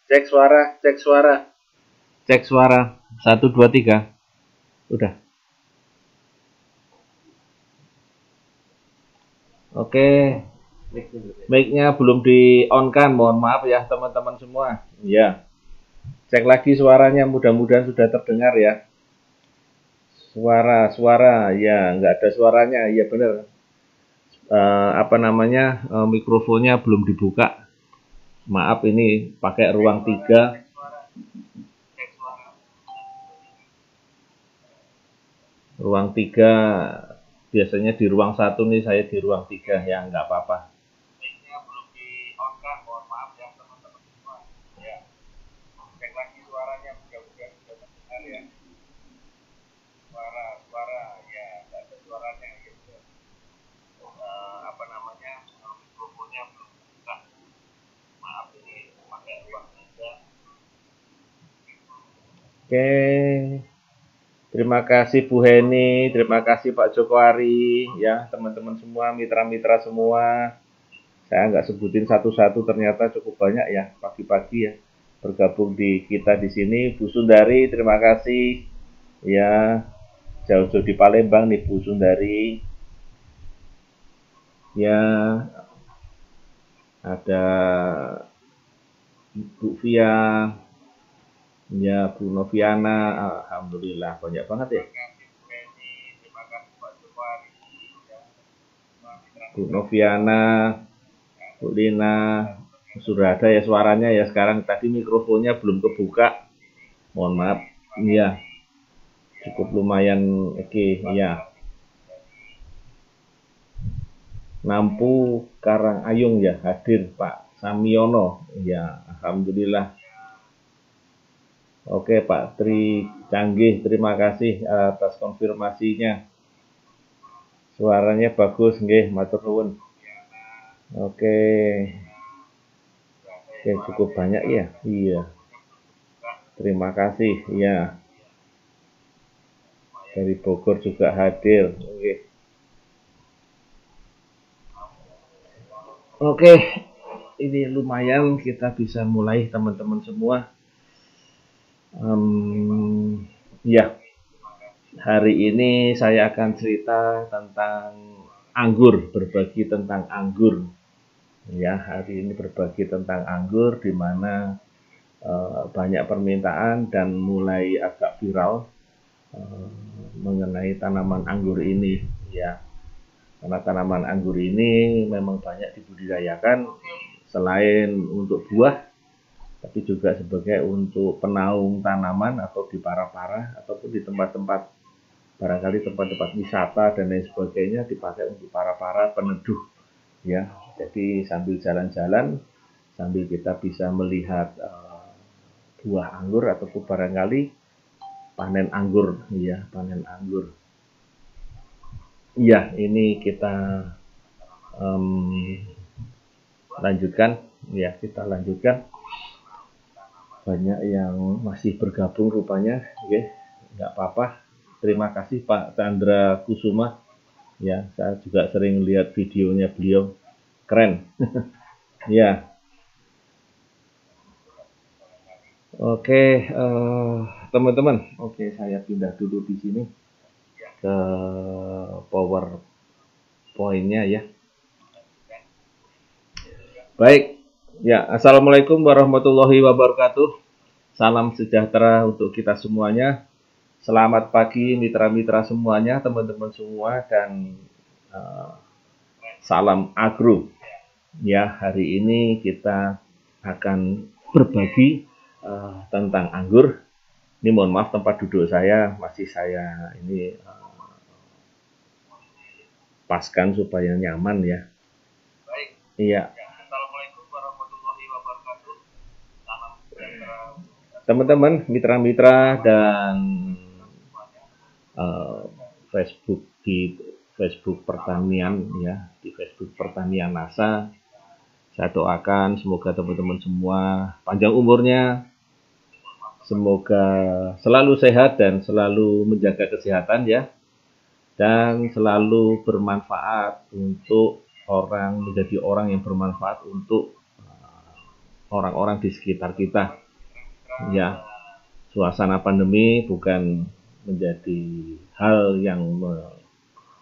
Cek suara, cek suara, cek suara. 1 2 3. Udah. Oke. Mic-nya belum di on kan, mohon maaf ya teman-teman semua. Ya. Cek lagi suaranya, mudah-mudahan sudah terdengar ya. Suara, ya nggak ada suaranya, ya benar. Mikrofonnya belum dibuka. Maaf ini pakai ruang 3. Ruang 3 biasanya di ruang 1 nih, saya di ruang 3 ya, nggak apa-apa. Mic-nya belum di on kan, mohon maaf ya teman-teman semua. Ya. Cek lagi suaranya, mudah-mudahan sudah terdengar ya. Suara, ya nggak ada suaranya gitu. Mikrofonnya belum dibuka. Maaf ini pakai ruang 3. Oke. Terima kasih Bu Heni, terima kasih Pak Joko Ari, ya teman-teman semua, mitra-mitra semua. Saya nggak sebutin satu-satu, ternyata cukup banyak ya pagi-pagi ya bergabung di kita di sini. Bu Sundari, terima kasih. Ya, jauh-jauh di Palembang nih Bu Sundari. Ya, ada Bu Via, ya Bu Noviana, alhamdulillah banyak banget ya. Bu Noviana, Bu Lina, sudah ada ya suaranya ya sekarang. Tadi mikrofonnya belum kebuka, mohon maaf. Iya, cukup lumayan oke, ya. Nampu Karangayung ya hadir Pak Samiono, ya alhamdulillah. Oke Pak Tri Canggih, terima kasih atas konfirmasinya. Suaranya bagus nggih, matur nuwun. Oke. Oke, cukup banyak ya. Iya. Terima kasih. Ya. Dari Bogor juga hadir. Oke. Oke. Ini lumayan kita bisa mulai teman-teman semua. Ya. Hari ini saya akan cerita tentang anggur, berbagi tentang anggur. Ya, hari ini berbagi tentang anggur di mana banyak permintaan dan mulai agak viral mengenai tanaman anggur ini ya, karena tanaman anggur ini memang banyak dibudidayakan selain untuk buah tapi juga sebagai untuk penaung tanaman atau di para-para ataupun di tempat-tempat barangkali tempat-tempat wisata dan lain sebagainya dipakai untuk para-para peneduh ya. Jadi sambil jalan-jalan sambil kita bisa melihat buah anggur ataupun barangkali panen anggur ya, panen anggur. Iya, ini kita lanjutkan ya, kita lanjutkan. Banyak yang masih bergabung rupanya, oke, nggak apa-apa. Terima kasih Pak Chandra Kusuma ya, saya juga sering lihat videonya beliau, keren. Ya. Oke, teman-teman, oke saya pindah dulu di sini ke PowerPoint-nya ya. Baik, ya assalamualaikum warahmatullahi wabarakatuh. Salam sejahtera untuk kita semuanya. Selamat pagi mitra-mitra semuanya, teman-teman semua dan salam agro. Ya, hari ini kita akan berbagi tentang anggur. Ini mohon maaf tempat duduk saya masih saya ini paskan supaya nyaman ya. Baik. Iya. Assalamualaikum warahmatullahi wabarakatuh. Salam sejahtera. Teman-teman, mitra-mitra dan Facebook di Facebook Pertanian ya, di Facebook Pertanian NASA. Saya doakan semoga teman-teman semua panjang umurnya, semoga selalu sehat dan selalu menjaga kesehatan ya, dan selalu bermanfaat untuk menjadi orang yang bermanfaat untuk orang-orang di sekitar kita. Ya, suasana pandemi bukan menjadi hal yang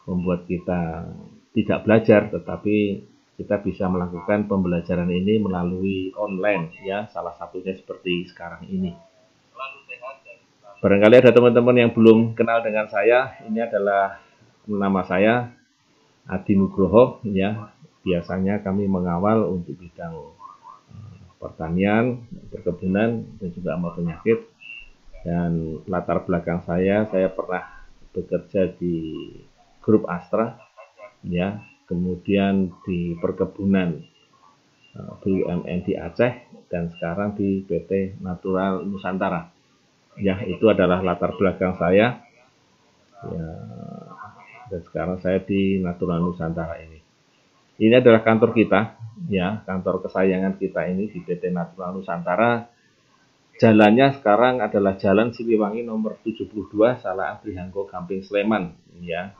membuat kita tidak belajar, tetapi kita bisa melakukan pembelajaran ini melalui online, ya, salah satunya seperti sekarang ini. Barangkali ada teman-teman yang belum kenal dengan saya. Ini adalah nama saya, Adi Nugroho, ya. Biasanya kami mengawal untuk bidang pertanian, perkebunan, dan juga hama penyakit. Dan latar belakang saya pernah bekerja di grup Astra, ya, kemudian di perkebunan BUMN di Aceh, dan sekarang di PT Natural Nusantara. Ya, itu adalah latar belakang saya. Ya, dan sekarang saya di Natural Nusantara ini. Ini adalah kantor kita, ya, kantor kesayangan kita ini di PT Natural Nusantara. Jalannya sekarang adalah Jalan Siliwangi nomor 72, Salah Abrihangko, Gamping, Sleman, ya.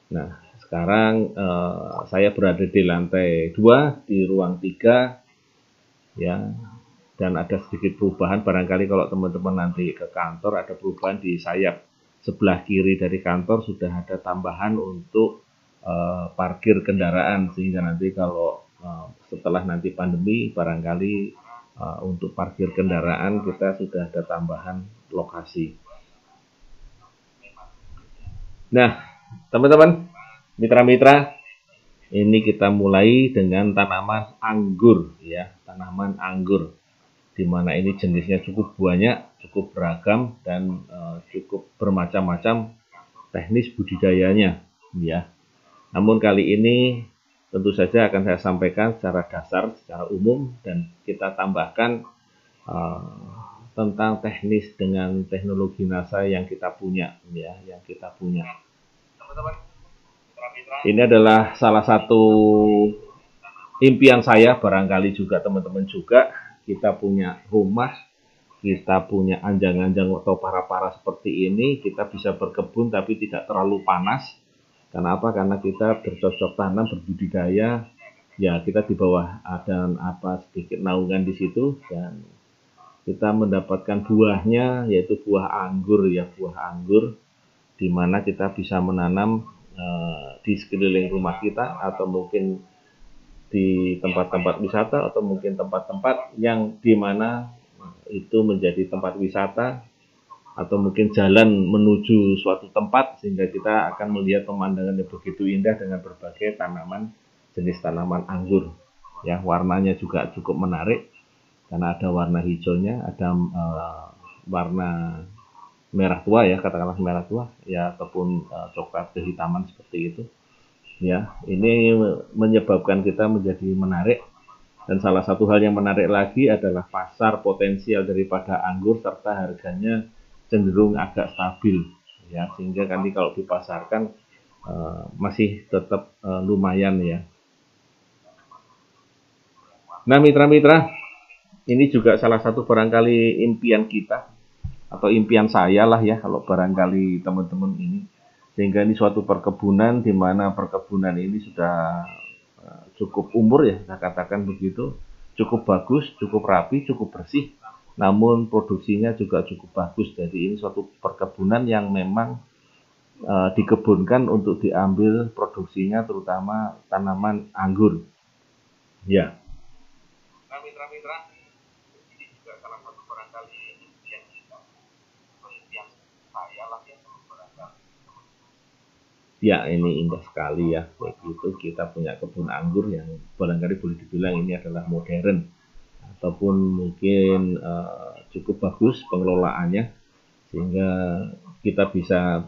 Nah, sekarang saya berada di lantai 2 di ruang 3, ya. Dan ada sedikit perubahan, barangkali kalau teman-teman nanti ke kantor ada perubahan di sayap sebelah kiri dari kantor, sudah ada tambahan untuk parkir kendaraan, sehingga nanti kalau setelah nanti pandemi barangkali untuk parkir kendaraan kita sudah ada tambahan lokasi. Nah, teman-teman, mitra-mitra, ini kita mulai dengan tanaman anggur, ya, tanaman anggur, di mana ini jenisnya cukup banyak, cukup beragam, dan cukup bermacam-macam teknis budidayanya, ya. Namun kali ini tentu saja akan saya sampaikan secara dasar, secara umum, dan kita tambahkan tentang teknis dengan teknologi NASA yang kita punya, ya, yang kita punya. Ini adalah salah satu impian saya, barangkali juga teman-teman juga. Kita punya rumah, kita punya anjang-anjang atau para-para seperti ini, kita bisa berkebun tapi tidak terlalu panas. Kenapa? Karena kita bercocok tanam, berbudidaya, ya kita di bawah ada sedikit naungan di situ, dan kita mendapatkan buahnya, yaitu buah anggur, ya, buah anggur, di mana kita bisa menanam di sekeliling rumah kita, atau mungkin di tempat-tempat wisata, atau mungkin tempat-tempat yang di mana itu menjadi tempat wisata, atau mungkin jalan menuju suatu tempat, sehingga kita akan melihat pemandangan yang begitu indah dengan berbagai tanaman, jenis tanaman anggur, ya. Warnanya juga cukup menarik karena ada warna hijaunya, ada warna merah tua, ya, katakanlah merah tua, ya, ataupun coklat kehitaman seperti itu, ya. Ini menyebabkan kita menjadi menarik. Dan salah satu hal yang menarik lagi adalah pasar potensial daripada anggur, serta harganya cenderung agak stabil, ya, sehingga nanti kalau dipasarkan masih tetap lumayan, ya. Nah, mitra-mitra, ini juga salah satu barangkali impian kita, atau impian saya lah, ya, kalau barangkali teman-teman ini, sehingga ini suatu perkebunan, di mana perkebunan ini sudah cukup umur, ya, saya katakan begitu, cukup bagus, cukup rapi, cukup bersih, namun produksinya juga cukup bagus. Jadi ini suatu perkebunan yang memang dikebunkan untuk diambil produksinya, terutama tanaman anggur, ya. Nah, mitra-mitra, ini juga salah satu barangkali impian kita, atau impian saya lah, ya, barangkali. Ya, ini indah sekali, ya. Begitu kita punya kebun anggur yang barangkali boleh dibilang ini adalah modern, ataupun mungkin cukup bagus pengelolaannya, sehingga kita bisa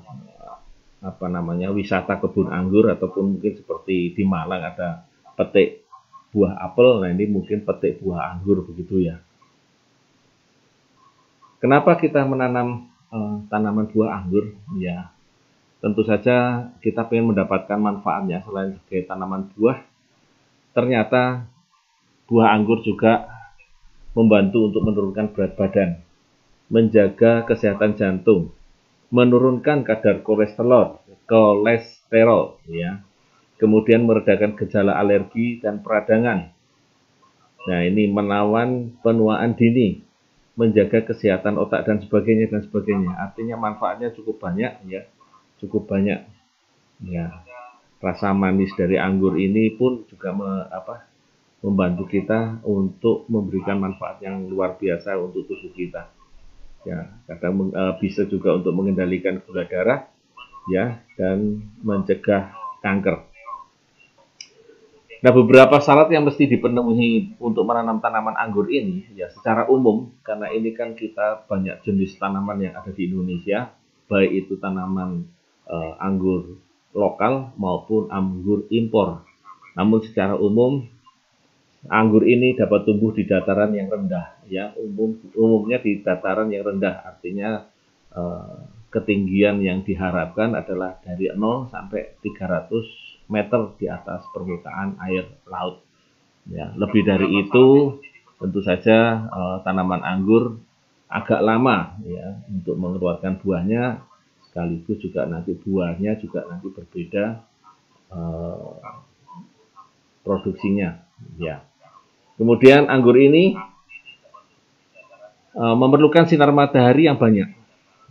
wisata kebun anggur, ataupun mungkin seperti di Malang ada petik buah apel, nah ini mungkin petik buah anggur, begitu, ya. Kenapa kita menanam tanaman buah anggur? Ya, tentu saja kita ingin mendapatkan manfaatnya. Selain sebagai tanaman buah, ternyata buah anggur juga membantu untuk menurunkan berat badan, menjaga kesehatan jantung, menurunkan kadar kolesterol, ya, kemudian meredakan gejala alergi dan peradangan, Nah, ini menawan penuaan dini, menjaga kesehatan otak dan sebagainya dan sebagainya. Artinya manfaatnya cukup banyak ya, cukup banyak. Ya, rasa manis dari anggur ini pun juga membantu kita untuk memberikan manfaat yang luar biasa untuk tubuh kita. Ya, kadang bisa juga untuk mengendalikan gula darah, ya, dan mencegah kanker. Nah, beberapa syarat yang mesti dipenuhi untuk menanam tanaman anggur ini, ya secara umum, karena ini kan kita banyak jenis tanaman yang ada di Indonesia, baik itu tanaman anggur lokal maupun anggur impor. Namun secara umum, anggur ini dapat tumbuh di dataran yang rendah, ya umumnya di dataran yang rendah, artinya ketinggian yang diharapkan adalah dari 0 sampai 300 meter di atas permukaan air laut. Ya, lebih dari itu tentu saja tanaman anggur agak lama ya untuk mengeluarkan buahnya, sekaligus juga nanti buahnya juga nanti berbeda produksinya. Ya. Kemudian anggur ini memerlukan sinar matahari yang banyak.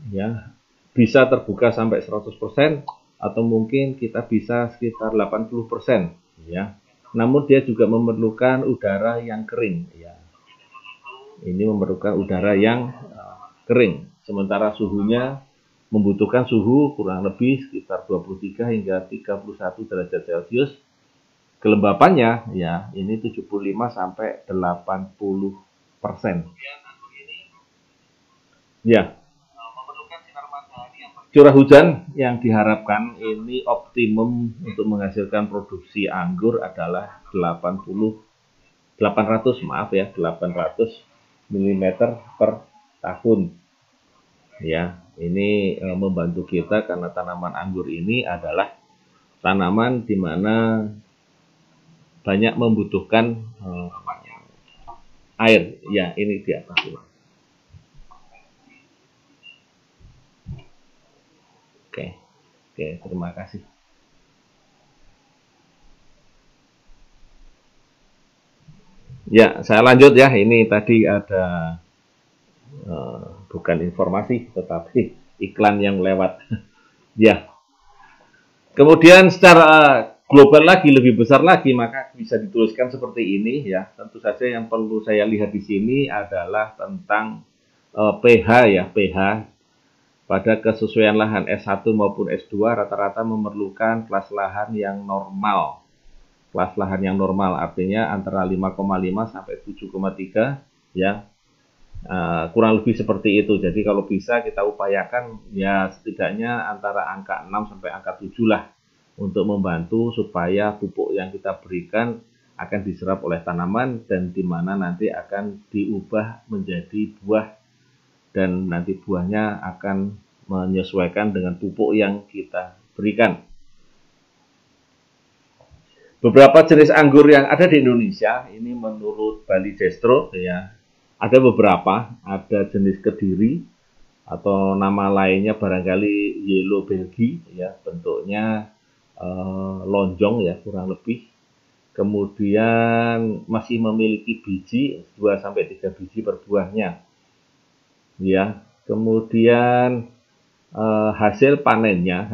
Ya, bisa terbuka sampai 100% atau mungkin kita bisa sekitar 80% ya. Namun dia juga memerlukan udara yang kering ya. Ini memerlukan udara yang kering. Sementara suhunya membutuhkan suhu kurang lebih sekitar 23 hingga 31 derajat Celcius. Kelembapannya ya ini 75 sampai 80%. Ya, curah hujan yang diharapkan ini optimum untuk menghasilkan produksi anggur adalah 800 mm per tahun. Ya, ini membantu kita karena tanaman anggur ini adalah tanaman di mana banyak membutuhkan air. Ya, ini di atas. Oke, terima kasih. Ya, saya lanjut ya. Ini tadi ada bukan informasi, tetapi iklan yang lewat. Ya. Kemudian secara global lagi, lebih besar lagi, maka bisa dituliskan seperti ini ya. Tentu saja yang perlu saya lihat di sini adalah tentang pH ya, pH. Pada kesesuaian lahan S1 maupun S2 rata-rata memerlukan kelas lahan yang normal. Kelas lahan yang normal artinya antara 5,5 sampai 7,3 ya. Kurang lebih seperti itu. Jadi kalau bisa kita upayakan ya setidaknya antara angka 6 sampai angka 7 lah untuk membantu supaya pupuk yang kita berikan akan diserap oleh tanaman dan di mana nanti akan diubah menjadi buah dan nanti buahnya akan menyesuaikan dengan pupuk yang kita berikan. Beberapa jenis anggur yang ada di Indonesia ini menurut Bali Jestro ya, ada beberapa, ada jenis Kediri atau nama lainnya barangkali Yellow Belgique ya, bentuknya lonjong ya kurang lebih. Kemudian masih memiliki biji 2 sampai 3 biji per buahnya. Ya, kemudian hasil panennya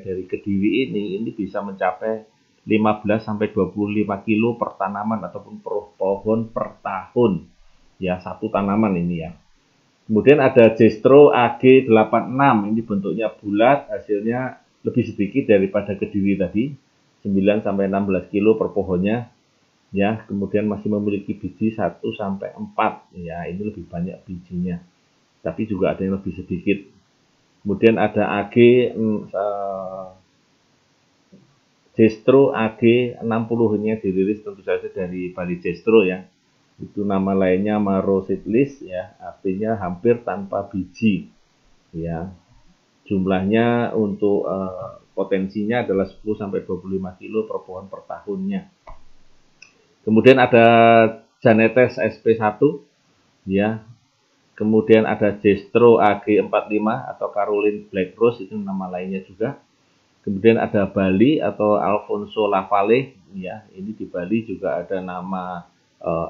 dari Kediri ini bisa mencapai 15 sampai 25 kilo per tanaman ataupun per pohon per tahun. Ya, satu tanaman ini ya. Kemudian ada Jestro AG86, ini bentuknya bulat, hasilnya lebih sedikit daripada Kediri tadi, 9 sampai 16 kilo per pohonnya. Ya, kemudian masih memiliki biji 1 sampai 4. Ya, ini lebih banyak bijinya. Tapi juga ada yang lebih sedikit. Kemudian ada Jestro AG60, ini dirilis tentu saja dari Bali Jestro ya. Itu nama lainnya Maro Seedless ya, artinya hampir tanpa biji. Ya. Jumlahnya untuk potensinya adalah 10 sampai 25 kilo per pohon per tahunnya. Kemudian ada Janetes SP1 ya. Kemudian ada Jestro AG45 atau Caroline Black Rose, itu nama lainnya juga. Kemudian ada Bali atau Alfonso Lavalle ya. Ini di Bali juga ada nama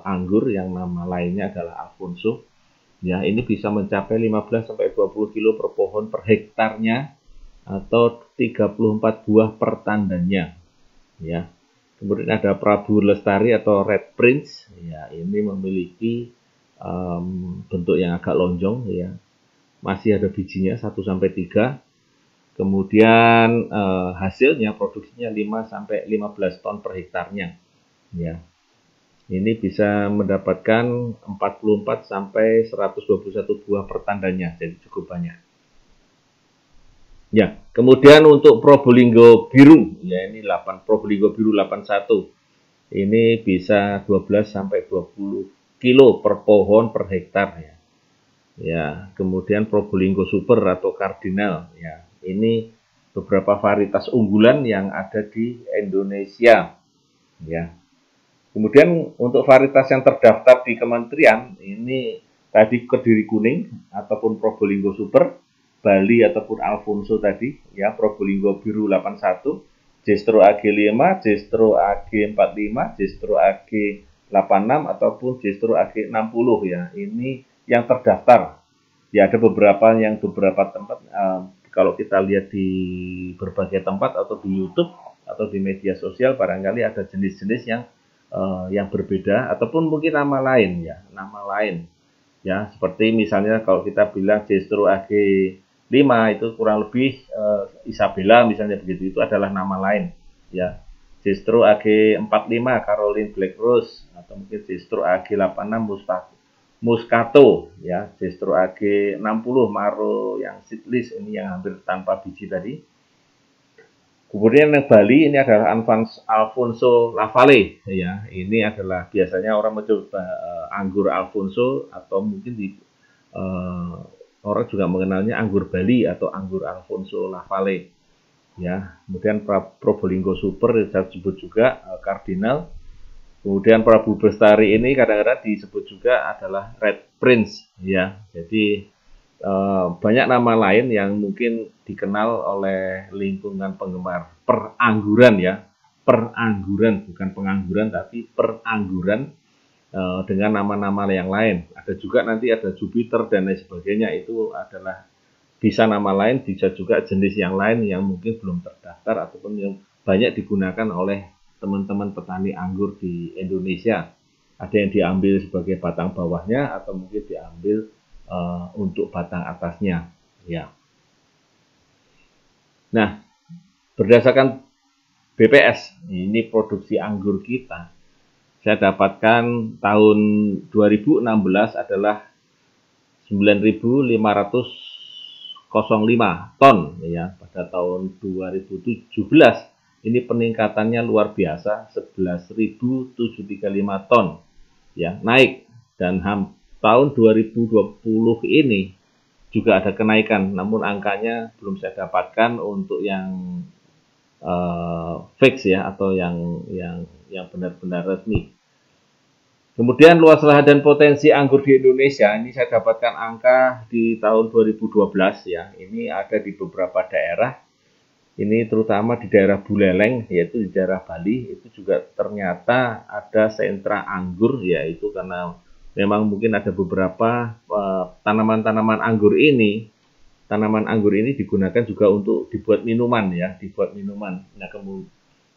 anggur yang nama lainnya adalah Alfonso. Ya, ini bisa mencapai 15 sampai 20 kilo per pohon per hektarnya atau 34 buah per tandannya. Ya. Kemudian ada Prabu Lestari atau Red Prince. Ya, ini memiliki bentuk yang agak lonjong ya. Masih ada bijinya 1 sampai 3. Kemudian hasilnya produksinya 5 sampai 15 ton per hektarnya. Ya. Ini bisa mendapatkan 44 sampai 121 buah per tandannya, jadi cukup banyak. Ya, kemudian untuk Probolinggo Biru, ya ini Probolinggo Biru 81. Ini bisa 12 sampai 20 kilo per pohon per hektar ya. Ya, kemudian Probolinggo Super atau Kardinal ya. Ini beberapa varietas unggulan yang ada di Indonesia. Ya. Kemudian untuk varietas yang terdaftar di kementerian ini tadi Kediri Kuning ataupun Probolinggo Super, Bali ataupun Alfonso tadi ya, Probolinggo Biru 81, Jestro AG5, Jestro AG45, Jestro AG86 ataupun Jestro AG60 ya. Ini yang terdaftar. Ya ada beberapa tempat kalau kita lihat di berbagai tempat atau di YouTube atau di media sosial barangkali ada jenis-jenis yang berbeda ataupun mungkin nama lain ya seperti misalnya kalau kita bilang Jestro AG5 itu kurang lebih Isabella misalnya begitu, itu adalah nama lain ya. Jestro AG45 Caroline Black Rose atau mungkin Jestro AG86 Muscato ya, Jestro AG60 Maro yang seedless ini yang hampir tanpa biji tadi. Kemudian yang Bali ini adalah Alfonso Lavalle ya. Ini adalah biasanya orang mencoba anggur Alfonso atau mungkin orang juga mengenalnya anggur Bali atau anggur Alfonso Lavalle ya. Kemudian Probolinggo Super saya sebut juga Kardinal. Kemudian Prabu Lestari ini kadang-kadang disebut juga adalah Red Prince ya. Jadi banyak nama lain yang mungkin dikenal oleh lingkungan penggemar perangguran ya, perangguran bukan pengangguran tapi perangguran dengan nama-nama yang lain. Ada juga nanti ada Jupiter dan lain sebagainya, itu adalah bisa nama lain, bisa juga jenis yang lain yang mungkin belum terdaftar ataupun yang banyak digunakan oleh teman-teman petani anggur di Indonesia. Ada yang diambil sebagai batang bawahnya atau mungkin diambil untuk batang atasnya ya. Nah, berdasarkan BPS ini produksi anggur kita, saya dapatkan tahun 2016 adalah 9.505 ton ya. Pada tahun 2017 ini peningkatannya luar biasa 11.735 ton ya, naik. Dan tahun 2020 ini juga ada kenaikan, namun angkanya belum saya dapatkan untuk yang fix ya atau yang benar-benar resmi. Kemudian luas lahan dan potensi anggur di Indonesia ini saya dapatkan angka di tahun 2012 ya. Ini ada di beberapa daerah. Ini terutama di daerah Buleleng, yaitu di daerah Bali, itu juga ternyata ada sentra anggur, yaitu karena memang mungkin ada beberapa tanaman anggur ini digunakan juga untuk dibuat minuman ya,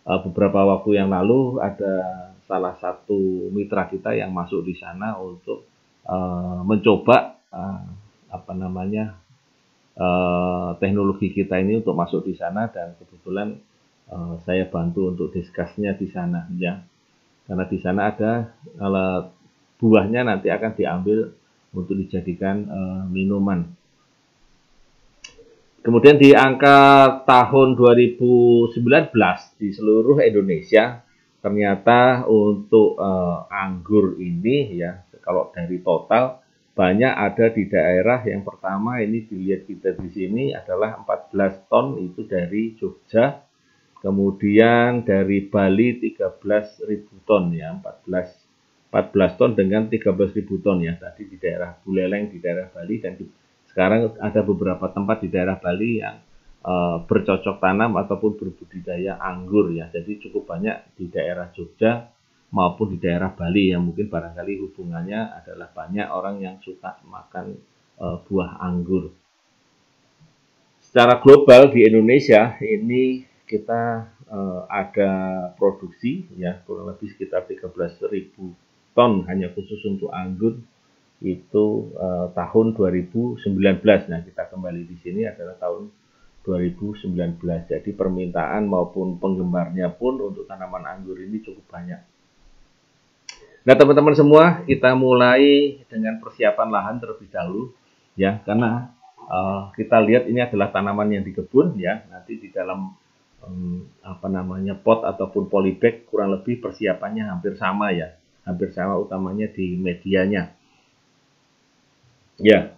Nah, beberapa waktu yang lalu ada salah satu mitra kita yang masuk di sana untuk mencoba teknologi kita ini untuk masuk di sana, dan kebetulan saya bantu untuk diskusnya di sana ya, karena di sana ada buahnya nanti akan diambil untuk dijadikan minuman. Kemudian di angka tahun 2019 di seluruh Indonesia ternyata untuk anggur ini ya, kalau dari total banyak ada di daerah yang pertama ini dilihat kita di sini adalah 14 ton itu dari Jogja, kemudian dari Bali 13.000 ton ya, 14 ton dengan 13.000 ton ya, tadi di daerah Buleleng di daerah Bali, dan sekarang ada beberapa tempat di daerah Bali yang bercocok tanam ataupun berbudidaya anggur ya. Jadi cukup banyak di daerah Jogja, maupun di daerah Bali yang mungkin barangkali hubungannya adalah banyak orang yang suka makan buah anggur. Secara global di Indonesia ini kita ada produksi ya kurang lebih sekitar 13.000 ton hanya khusus untuk anggur itu tahun 2019. Nah, kita kembali di sini adalah tahun 2019. Jadi permintaan maupun penggemarnya pun untuk tanaman anggur ini cukup banyak. Nah, teman-teman semua, kita mulai dengan persiapan lahan terlebih dahulu ya, karena kita lihat ini adalah tanaman yang di kebun ya. Nanti di dalam pot ataupun polybag kurang lebih persiapannya hampir sama ya. Hampir sama, utamanya di medianya. Ya.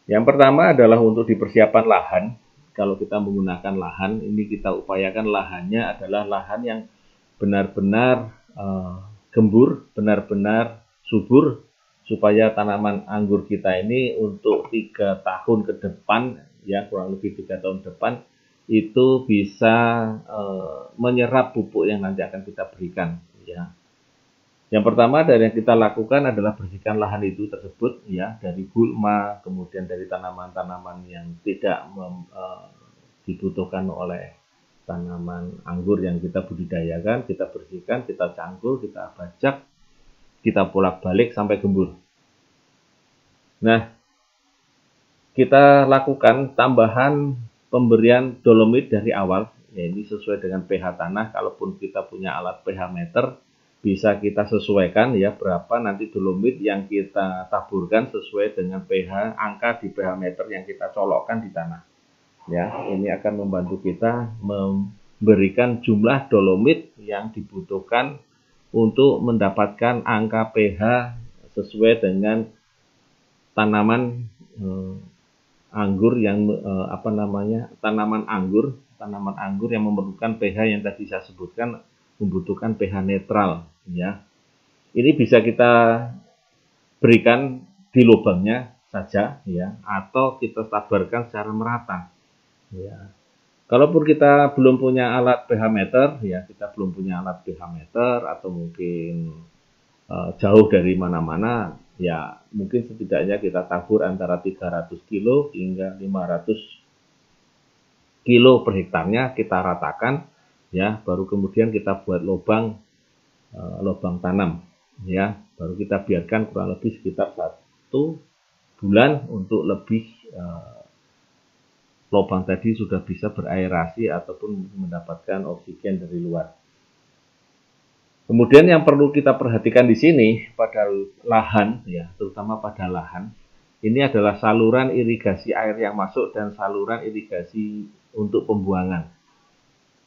Yang pertama adalah untuk di persiapan lahan. Kalau kita menggunakan lahan, ini kita upayakan lahannya adalah lahan yang benar-benar gembur, benar-benar subur, supaya tanaman anggur kita ini untuk 3 tahun ke depan, ya kurang lebih 3 tahun depan, itu bisa menyerap pupuk yang nanti akan kita berikan. Ya. Yang pertama dari yang kita lakukan adalah bersihkan lahan itu tersebut, ya, dari gulma, kemudian dari tanaman-tanaman yang tidak dibutuhkan oleh tanaman anggur yang kita budidayakan, kita bersihkan, kita cangkul, kita bajak, kita bolak-balik sampai gembur. Nah, kita lakukan tambahan pemberian dolomit dari awal, ya ini sesuai dengan pH tanah. Kalaupun kita punya alat pH meter, bisa kita sesuaikan ya berapa nanti dolomit yang kita taburkan sesuai dengan pH angka di pH meter yang kita colokkan di tanah. Ya, ini akan membantu kita memberikan jumlah dolomit yang dibutuhkan untuk mendapatkan angka pH sesuai dengan tanaman anggur yang tanaman anggur yang memerlukan pH yang tadi saya sebutkan, membutuhkan pH netral ya. Ini bisa kita berikan di lubangnya saja ya, atau kita taburkan secara merata ya. Kalaupun kita belum punya alat pH meter ya, kita belum punya alat pH meter atau mungkin jauh dari mana-mana ya, mungkin setidaknya kita tabur antara 300 kilo hingga 500 kilo per hektarnya, kita ratakan ya, baru kemudian kita buat lubang tanam ya, baru kita biarkan kurang lebih sekitar 1 bulan untuk lebih lubang tadi sudah bisa beraerasi ataupun mendapatkan oksigen dari luar. Kemudian yang perlu kita perhatikan di sini pada lahan ya, terutama pada lahan, ini adalah saluran irigasi air yang masuk dan saluran irigasi untuk pembuangan.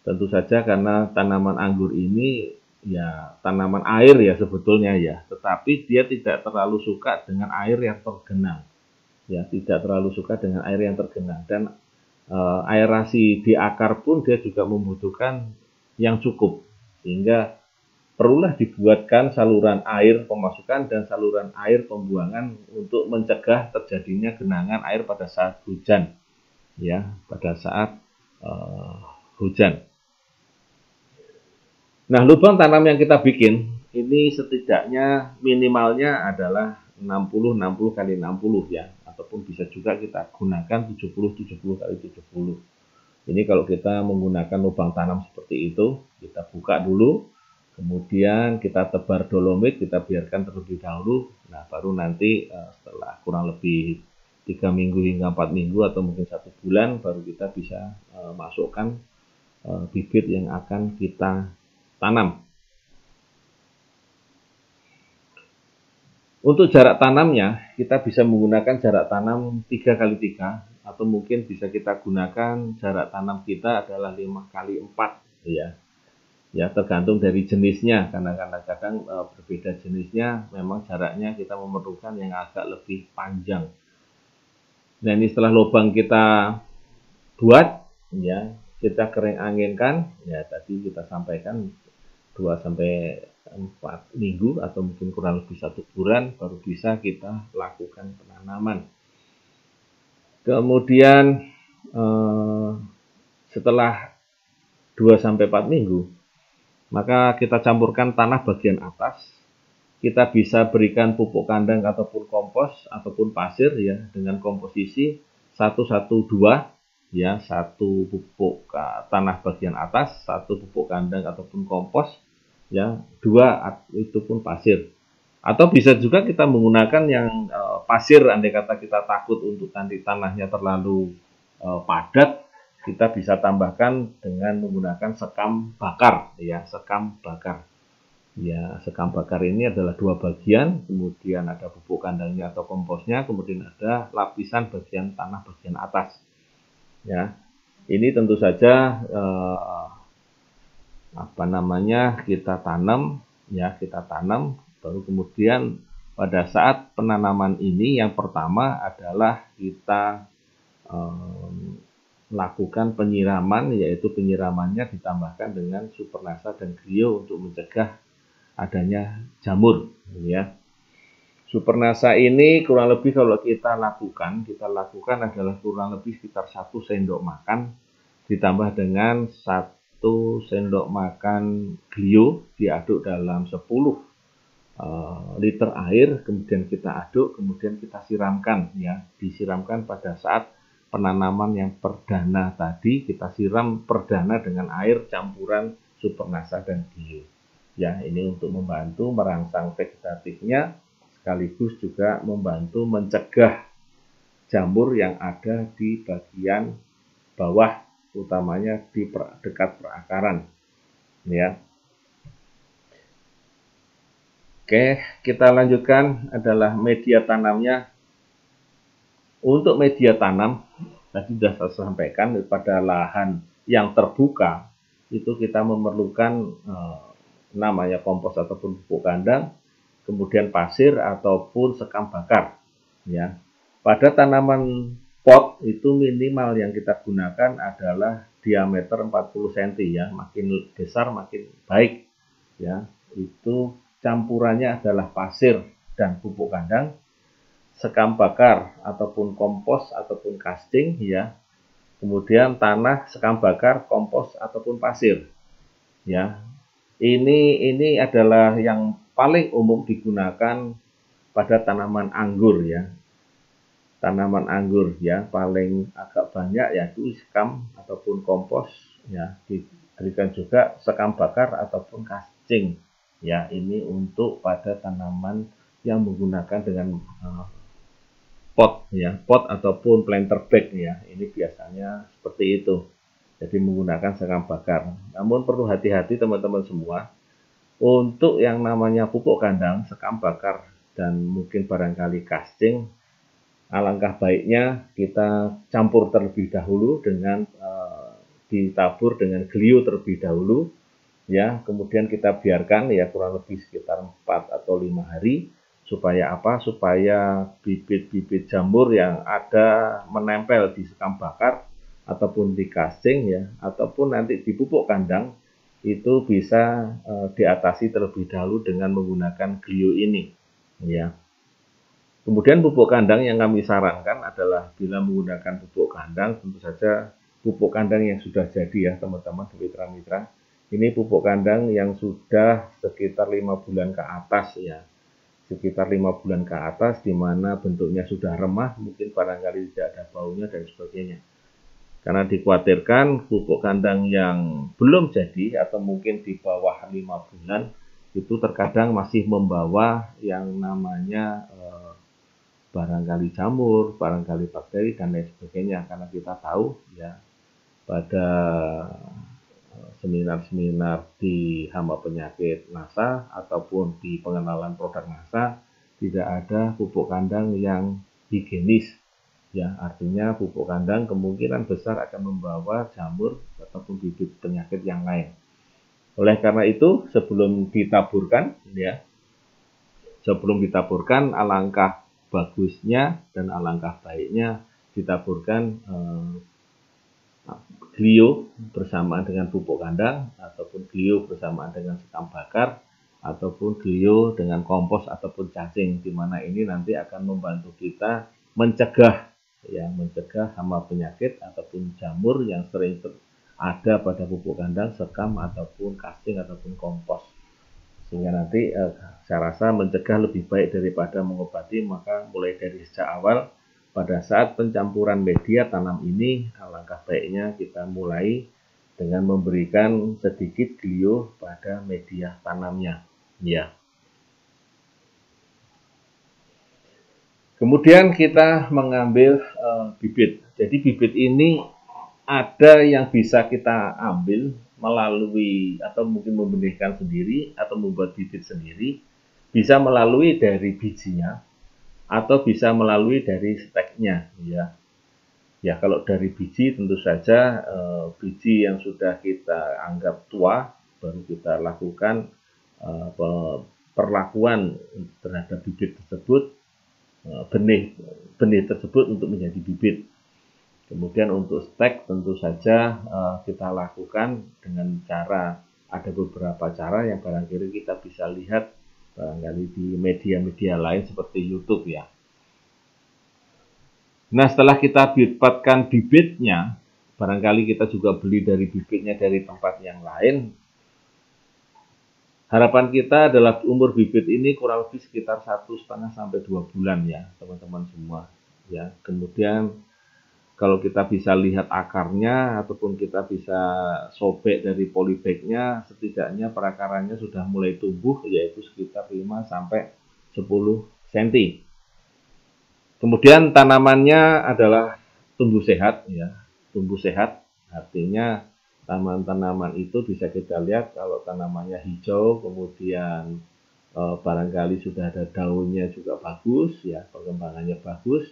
Tentu saja karena tanaman anggur ini ya tanaman air ya sebetulnya ya, tetapi dia tidak terlalu suka dengan air yang tergenang. Ya, tidak terlalu suka dengan air yang tergenang, dan aerasi di akar pun dia juga membutuhkan yang cukup, sehingga perlulah dibuatkan saluran air pemasukan dan saluran air pembuangan untuk mencegah terjadinya genangan air pada saat hujan ya, pada saat hujan. Nah, lubang tanam yang kita bikin ini setidaknya minimalnya adalah 60 kali 60 ya, ataupun bisa juga kita gunakan 70 kali 70. Ini kalau kita menggunakan lubang tanam seperti itu, kita buka dulu, kemudian kita tebar dolomit, kita biarkan terlebih dahulu. Nah, baru nanti setelah kurang lebih 3 minggu hingga 4 minggu atau mungkin 1 bulan, baru kita bisa masukkan bibit yang akan kita tanam. Untuk jarak tanamnya, kita bisa menggunakan jarak tanam 3 kali 3, atau mungkin bisa kita gunakan jarak tanam kita adalah 5 kali 4 ya. Ya, tergantung dari jenisnya, karena kadang-kadang berbeda jenisnya, memang jaraknya kita memerlukan yang agak lebih panjang. Nah, ini setelah lubang kita buat ya, kita kering anginkan ya, tadi kita sampaikan 2-4 minggu atau mungkin kurang lebih 1 bulan baru bisa kita lakukan penanaman. Kemudian setelah 2-4 minggu maka kita campurkan tanah bagian atas. Kita bisa berikan pupuk kandang ataupun kompos ataupun pasir ya dengan komposisi 1-1-2 ya, 1 pupuk tanah bagian atas, 1 pupuk kandang ataupun kompos ya, 2 itu pun pasir. Atau bisa juga kita menggunakan yang pasir, andai kata kita takut untuk nanti tanahnya terlalu padat, kita bisa tambahkan dengan menggunakan sekam bakar ya, sekam bakar. Ya, sekam bakar ini adalah 2 bagian, kemudian ada pupuk kandangnya atau komposnya, kemudian ada lapisan bagian tanah bagian atas. Ya, ini tentu saja kita tanam ya, baru kemudian pada saat penanaman ini yang pertama adalah kita lakukan penyiraman, yaitu penyiramannya ditambahkan dengan Supernasa dan Glio untuk mencegah adanya jamur ya. Supernasa ini kurang lebih kalau kita lakukan adalah kurang lebih sekitar 1 sendok makan ditambah dengan 1 sendok makan Glio diaduk dalam 10 liter air, kemudian kita aduk, kemudian kita siramkan ya, disiramkan pada saat penanaman yang perdana tadi, kita siram perdana dengan air campuran Supernasa dan Glio. Ya, ini untuk membantu merangsang vegetatifnya sekaligus juga membantu mencegah jamur yang ada di bagian bawah, utamanya di dekat perakaran. Ya. Oke, kita lanjutkan adalah media tanamnya. Untuk media tanam, tadi sudah saya sampaikan pada lahan yang terbuka itu kita memerlukan namanya kompos ataupun pupuk kandang, kemudian pasir ataupun sekam bakar. Ya, pada tanaman pot itu minimal yang kita gunakan adalah diameter 40 cm ya, makin besar makin baik. Ya, itu campurannya adalah pasir dan pupuk kandang, sekam bakar ataupun kompos ataupun casting ya. Kemudian tanah, sekam bakar, kompos ataupun pasir. Ya. Ini adalah yang paling umum digunakan pada tanaman anggur ya. Tanaman anggur ya, paling agak banyak yaitu sekam ataupun kompos ya, diberikan juga sekam bakar ataupun casting. Ya, ini untuk pada tanaman yang menggunakan dengan pot ya, pot ataupun planter bag ya. Ini biasanya seperti itu. Jadi menggunakan sekam bakar. Namun perlu hati-hati teman-teman semua. Untuk yang namanya pupuk kandang, sekam bakar, dan mungkin barangkali casting, alangkah baiknya kita campur terlebih dahulu dengan ditabur dengan Glio terlebih dahulu. Ya, kemudian kita biarkan ya kurang lebih sekitar 4 atau 5 hari. Supaya apa? Supaya bibit-bibit jamur yang ada menempel di sekam bakar ataupun di casting ya, ataupun nanti di pupuk kandang itu bisa diatasi terlebih dahulu dengan menggunakan Glio ini ya. Kemudian pupuk kandang yang kami sarankan adalah bila menggunakan pupuk kandang, tentu saja pupuk kandang yang sudah jadi ya teman-teman mitra-mitra. Ini pupuk kandang yang sudah sekitar 5 bulan ke atas ya. Sekitar 5 bulan ke atas, di mana bentuknya sudah remah, mungkin barangkali tidak ada baunya dan sebagainya. Karena dikhawatirkan pupuk kandang yang belum jadi atau mungkin di bawah 5 bulan itu terkadang masih membawa yang namanya barangkali jamur, barangkali bakteri dan lain sebagainya. Karena kita tahu ya pada seminar-seminar di hama penyakit NASA ataupun di pengenalan produk NASA tidak ada pupuk kandang yang higienis. Ya, artinya pupuk kandang kemungkinan besar akan membawa jamur ataupun bibit penyakit yang lain. Oleh karena itu, sebelum ditaburkan, alangkah bagusnya dan alangkah baiknya ditaburkan Glio bersamaan dengan pupuk kandang ataupun Glio bersamaan dengan sekam bakar ataupun Glio dengan kompos ataupun cacing, di mana ini nanti akan membantu kita mencegah hama penyakit ataupun jamur yang sering ada pada pupuk kandang, sekam ataupun casing ataupun kompos. Sehingga nanti saya rasa mencegah lebih baik daripada mengobati, maka mulai dari sejak awal pada saat pencampuran media tanam ini alangkah baiknya kita mulai dengan memberikan sedikit glio pada media tanamnya, ya. Kemudian kita mengambil bibit. Jadi bibit ini ada yang bisa kita ambil melalui atau mungkin membenihkan sendiri atau membuat bibit sendiri, bisa melalui dari bijinya atau bisa melalui dari steknya, ya. Ya, kalau dari biji tentu saja biji yang sudah kita anggap tua baru kita lakukan perlakuan terhadap bibit tersebut, benih tersebut untuk menjadi bibit. Kemudian untuk stek tentu saja kita lakukan dengan cara, ada beberapa cara yang barangkali kita bisa lihat barangkali di media-media lain seperti YouTube, ya. Nah, setelah kita dapatkan bibitnya, barangkali kita juga beli dari bibitnya dari tempat yang lain. Harapan kita adalah umur bibit ini kurang lebih sekitar 1,5 sampai 2 bulan, ya, teman-teman semua. Ya, kemudian kalau kita bisa lihat akarnya ataupun kita bisa sobek dari polybagnya, setidaknya perakarannya sudah mulai tumbuh, yaitu sekitar 5 sampai 10 cm. Kemudian tanamannya adalah tumbuh sehat, ya, tumbuh sehat artinya tanaman-tanaman itu bisa kita lihat kalau tanamannya hijau, kemudian barangkali sudah ada daunnya juga bagus, ya, perkembangannya bagus.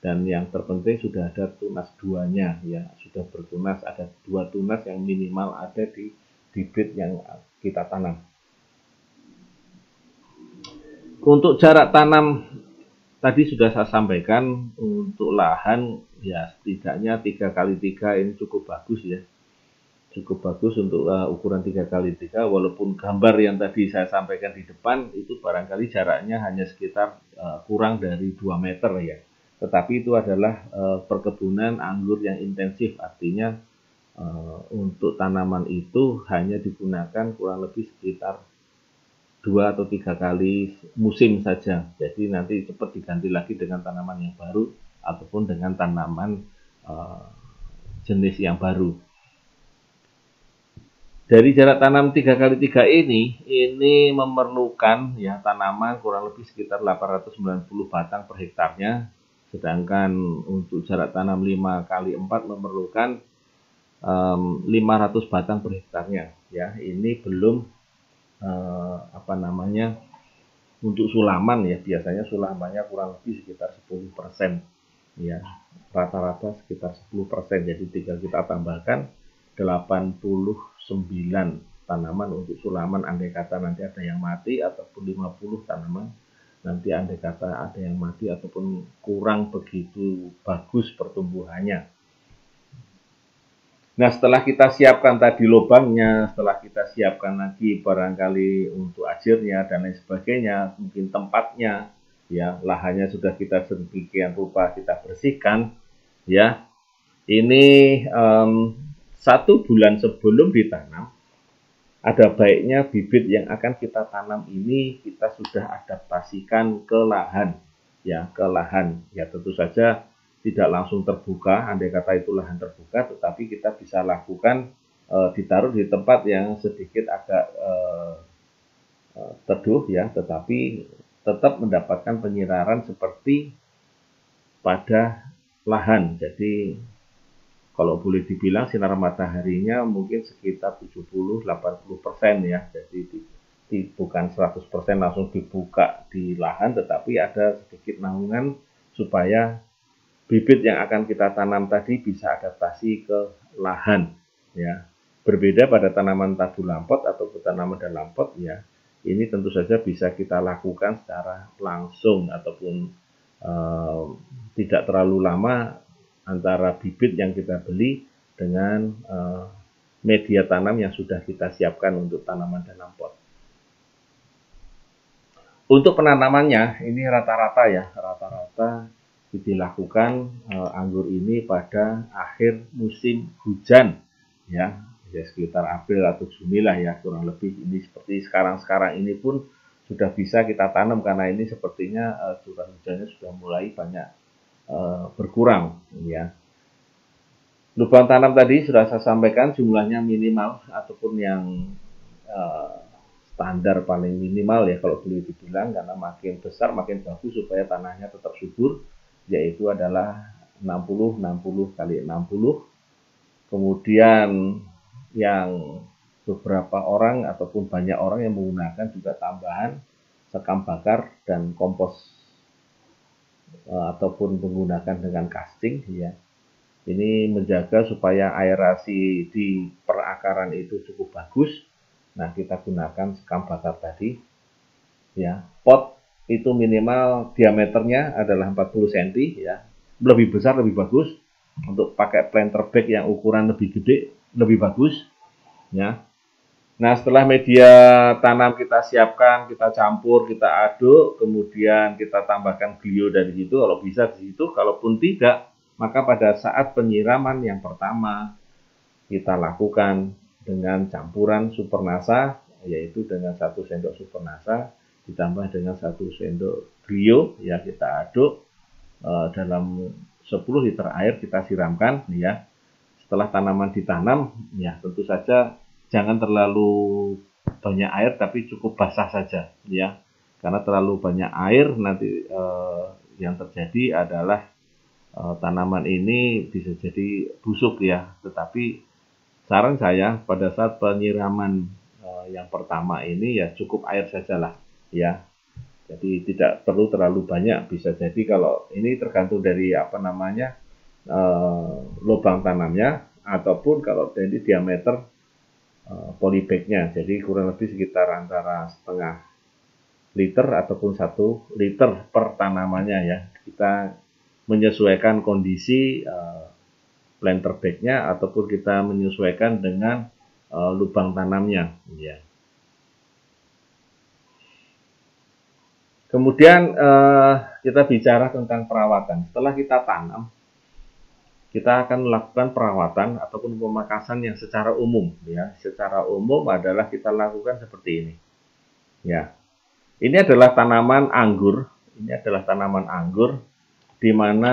Dan yang terpenting sudah ada tunas duanya, ya, sudah bertunas, ada 2 tunas yang minimal ada di bibit yang kita tanam. Untuk jarak tanam tadi sudah saya sampaikan, untuk lahan ya setidaknya 3x3 ini cukup bagus, ya. Cukup bagus untuk ukuran 3x3, walaupun gambar yang tadi saya sampaikan di depan itu barangkali jaraknya hanya sekitar kurang dari 2 meter, ya. Tetapi itu adalah perkebunan anggur yang intensif, artinya untuk tanaman itu hanya digunakan kurang lebih sekitar 2 atau 3 kali musim saja. Jadi nanti cepat diganti lagi dengan tanaman yang baru ataupun dengan tanaman jenis yang baru. Dari jarak tanam 3x3 ini memerlukan, ya, tanaman kurang lebih sekitar 890 batang per hektarnya. Sedangkan untuk jarak tanam 5x4 memerlukan 500 batang per hektarnya, ya. Ini belum untuk sulaman, ya, biasanya sulamannya kurang lebih sekitar 10%, ya, rata-rata sekitar 10%. Jadi tinggal kita tambahkan 89 tanaman untuk sulaman, andai kata nanti ada yang mati, ataupun 50 tanaman nanti andai kata ada yang mati ataupun kurang begitu bagus pertumbuhannya. Nah, setelah kita siapkan tadi lubangnya, setelah kita siapkan lagi barangkali untuk ajirnya dan lain sebagainya, mungkin tempatnya, ya, lahannya sudah kita sedemikian rupa kita bersihkan, ya. Ini 1 bulan sebelum ditanam, ada baiknya bibit yang akan kita tanam ini kita sudah adaptasikan ke lahan, ya, ke lahan. Ya, tentu saja tidak langsung terbuka, andai kata itu lahan terbuka, tetapi kita bisa lakukan ditaruh di tempat yang sedikit agak teduh, ya, tetapi tetap mendapatkan penyinaran seperti pada lahan. Jadi kalau boleh dibilang sinar mataharinya mungkin sekitar 70-80%, ya. Jadi bukan 100% langsung dibuka di lahan, tetapi ada sedikit naungan supaya bibit yang akan kita tanam tadi bisa adaptasi ke lahan, ya. Berbeda pada tanaman tabu lampot atau tanaman dalam pot, ya. Ini tentu saja bisa kita lakukan secara langsung ataupun tidak terlalu lama antara bibit yang kita beli dengan media tanam yang sudah kita siapkan untuk tanaman dalam pot. Untuk penanamannya ini rata-rata, ya, rata-rata dilakukan anggur ini pada akhir musim hujan, ya, ya sekitar April atau Juni lah ya kurang lebih. Ini seperti sekarang ini pun sudah bisa kita tanam karena ini sepertinya curah hujannya sudah mulai banyak berkurang ya. Lubang tanam tadi sudah saya sampaikan jumlahnya minimal ataupun yang standar paling minimal ya kalau boleh dibilang, karena makin besar makin bagus supaya tanahnya tetap subur, yaitu adalah 60 kali 60. Kemudian yang beberapa orang ataupun banyak orang yang menggunakan juga tambahan sekam bakar dan kompos ataupun menggunakan dengan casting ya. Ini menjaga supaya aerasi di perakaran itu cukup bagus. Nah, kita gunakan sekam bakar tadi. Ya, pot itu minimal diameternya adalah 40 cm ya. Lebih besar lebih bagus. Untuk pakai planter bag yang ukuran lebih gede lebih bagus ya. Nah, setelah media tanam kita siapkan, kita campur, kita aduk, kemudian kita tambahkan glio dari situ kalau bisa di situ, kalaupun tidak maka pada saat penyiraman yang pertama kita lakukan dengan campuran supernasa, yaitu dengan 1 sendok supernasa ditambah dengan 1 sendok glio ya, kita aduk dalam 10 liter air kita siramkan ya. Setelah tanaman ditanam ya, tentu saja jangan terlalu banyak air tapi cukup basah saja ya. Karena terlalu banyak air nanti yang terjadi adalah tanaman ini bisa jadi busuk ya. Tetapi saran saya pada saat penyiraman yang pertama ini ya cukup air sajalah ya. Jadi tidak perlu terlalu banyak. Bisa jadi kalau ini tergantung dari lubang tanamnya ataupun kalau dari diameter polybagnya. Jadi kurang lebih sekitar antara setengah liter ataupun 1 liter per tanamannya ya. Kita menyesuaikan kondisi planter bagnya ataupun kita menyesuaikan dengan lubang tanamnya ya. Kemudian kita bicara tentang perawatan. Setelah kita tanam, kita akan melakukan perawatan ataupun pemangkasan yang secara umum ya. Secara umum adalah kita lakukan seperti ini. Ya. Ini adalah tanaman anggur. Ini adalah tanaman anggur di mana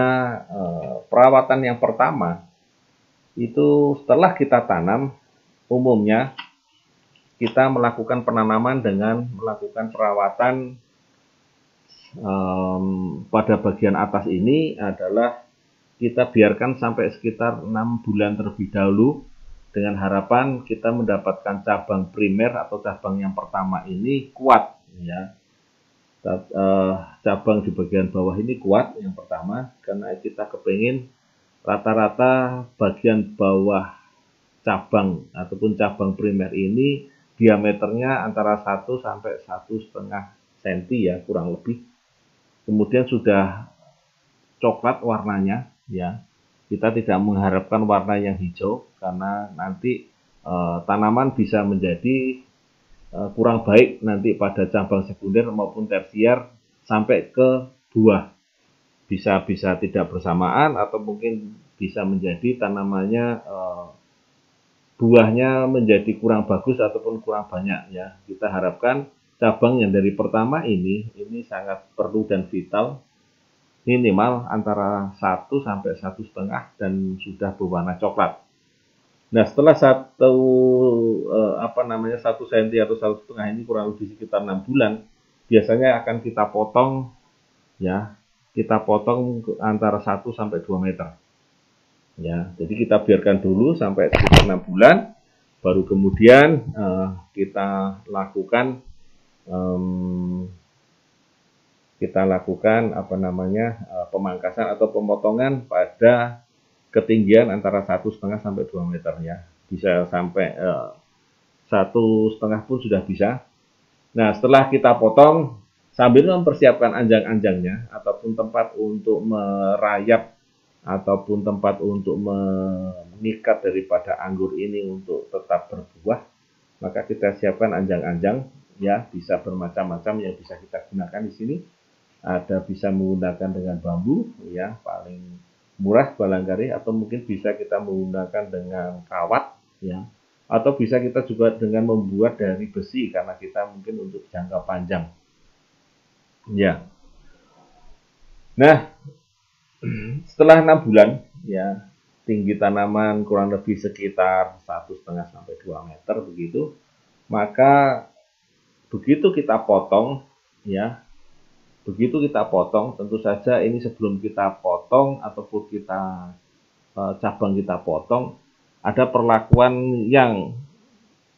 perawatan yang pertama itu setelah kita tanam, umumnya kita melakukan penanaman dengan melakukan perawatan pada bagian atas ini adalah kita biarkan sampai sekitar 6 bulan terlebih dahulu dengan harapan kita mendapatkan cabang primer atau cabang yang pertama ini kuat ya. Cabang di bagian bawah ini kuat yang pertama karena kita kepingin rata-rata bagian bawah cabang ataupun cabang primer ini diameternya antara 1 sampai 1,5 cm ya kurang lebih. Kemudian sudah coklat warnanya ya. Kita tidak mengharapkan warna yang hijau karena nanti tanaman bisa menjadi kurang baik nanti pada cabang sekunder maupun tersier sampai ke buah. Bisa tidak bersamaan atau mungkin bisa menjadi tanamannya buahnya menjadi kurang bagus ataupun kurang banyak ya. Kita harapkan cabang yang dari pertama ini sangat perlu dan vital, minimal antara 1 sampai 1,5 dan sudah berwarna coklat. Nah, setelah 1 cm atau 1,5 ini kurang lebih sekitar 6 bulan, biasanya akan kita potong ya. Kita potong antara 1 sampai 2 meter. Ya, jadi kita biarkan dulu sampai sekitar 6 bulan, baru kemudian kita lakukan pemangkasan atau pemotongan pada ketinggian antara 1,5 sampai 2 meter ya. Bisa sampai 1,5 pun sudah bisa. Nah, setelah kita potong sambil mempersiapkan anjang-anjangnya ataupun tempat untuk merayap ataupun tempat untuk mengikat daripada anggur ini untuk tetap berbuah, maka kita siapkan anjang-anjang ya, bisa bermacam-macam yang bisa kita gunakan di sini. Ada bisa menggunakan dengan bambu ya, paling murah barangkali, atau mungkin bisa kita menggunakan dengan kawat ya. Atau bisa kita juga dengan membuat dari besi karena kita mungkin untuk jangka panjang. Ya. Nah, setelah 6 bulan, ya, tinggi tanaman kurang lebih sekitar 1,5 sampai 2 meter begitu, maka begitu kita potong, ya, begitu kita potong, tentu saja ini sebelum kita potong ataupun kita cabang kita potong, ada perlakuan yang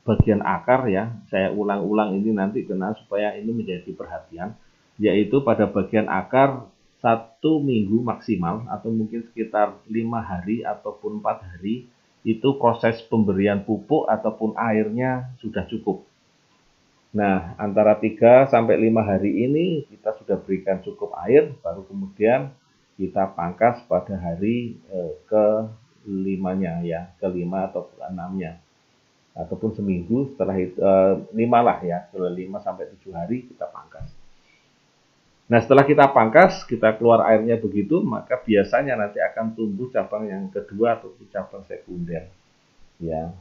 bagian akar, ya, saya ulang-ulang ini nanti karena supaya ini menjadi perhatian, yaitu pada bagian akar 1 minggu maksimal atau mungkin sekitar 5 hari ataupun 4 hari itu proses pemberian pupuk ataupun airnya sudah cukup. Nah, antara 3 sampai 5 hari ini kita sudah berikan cukup air, baru kemudian kita pangkas pada hari ke-5-nya, ya, ke-5 atau ke-6-nya. Ataupun seminggu setelah itu 5 lah, ya, setelah 5 sampai 7 hari kita pangkas. Nah, setelah kita pangkas, kita keluar airnya begitu, maka biasanya nanti akan tumbuh cabang yang kedua ataupun cabang sekunder. Ya.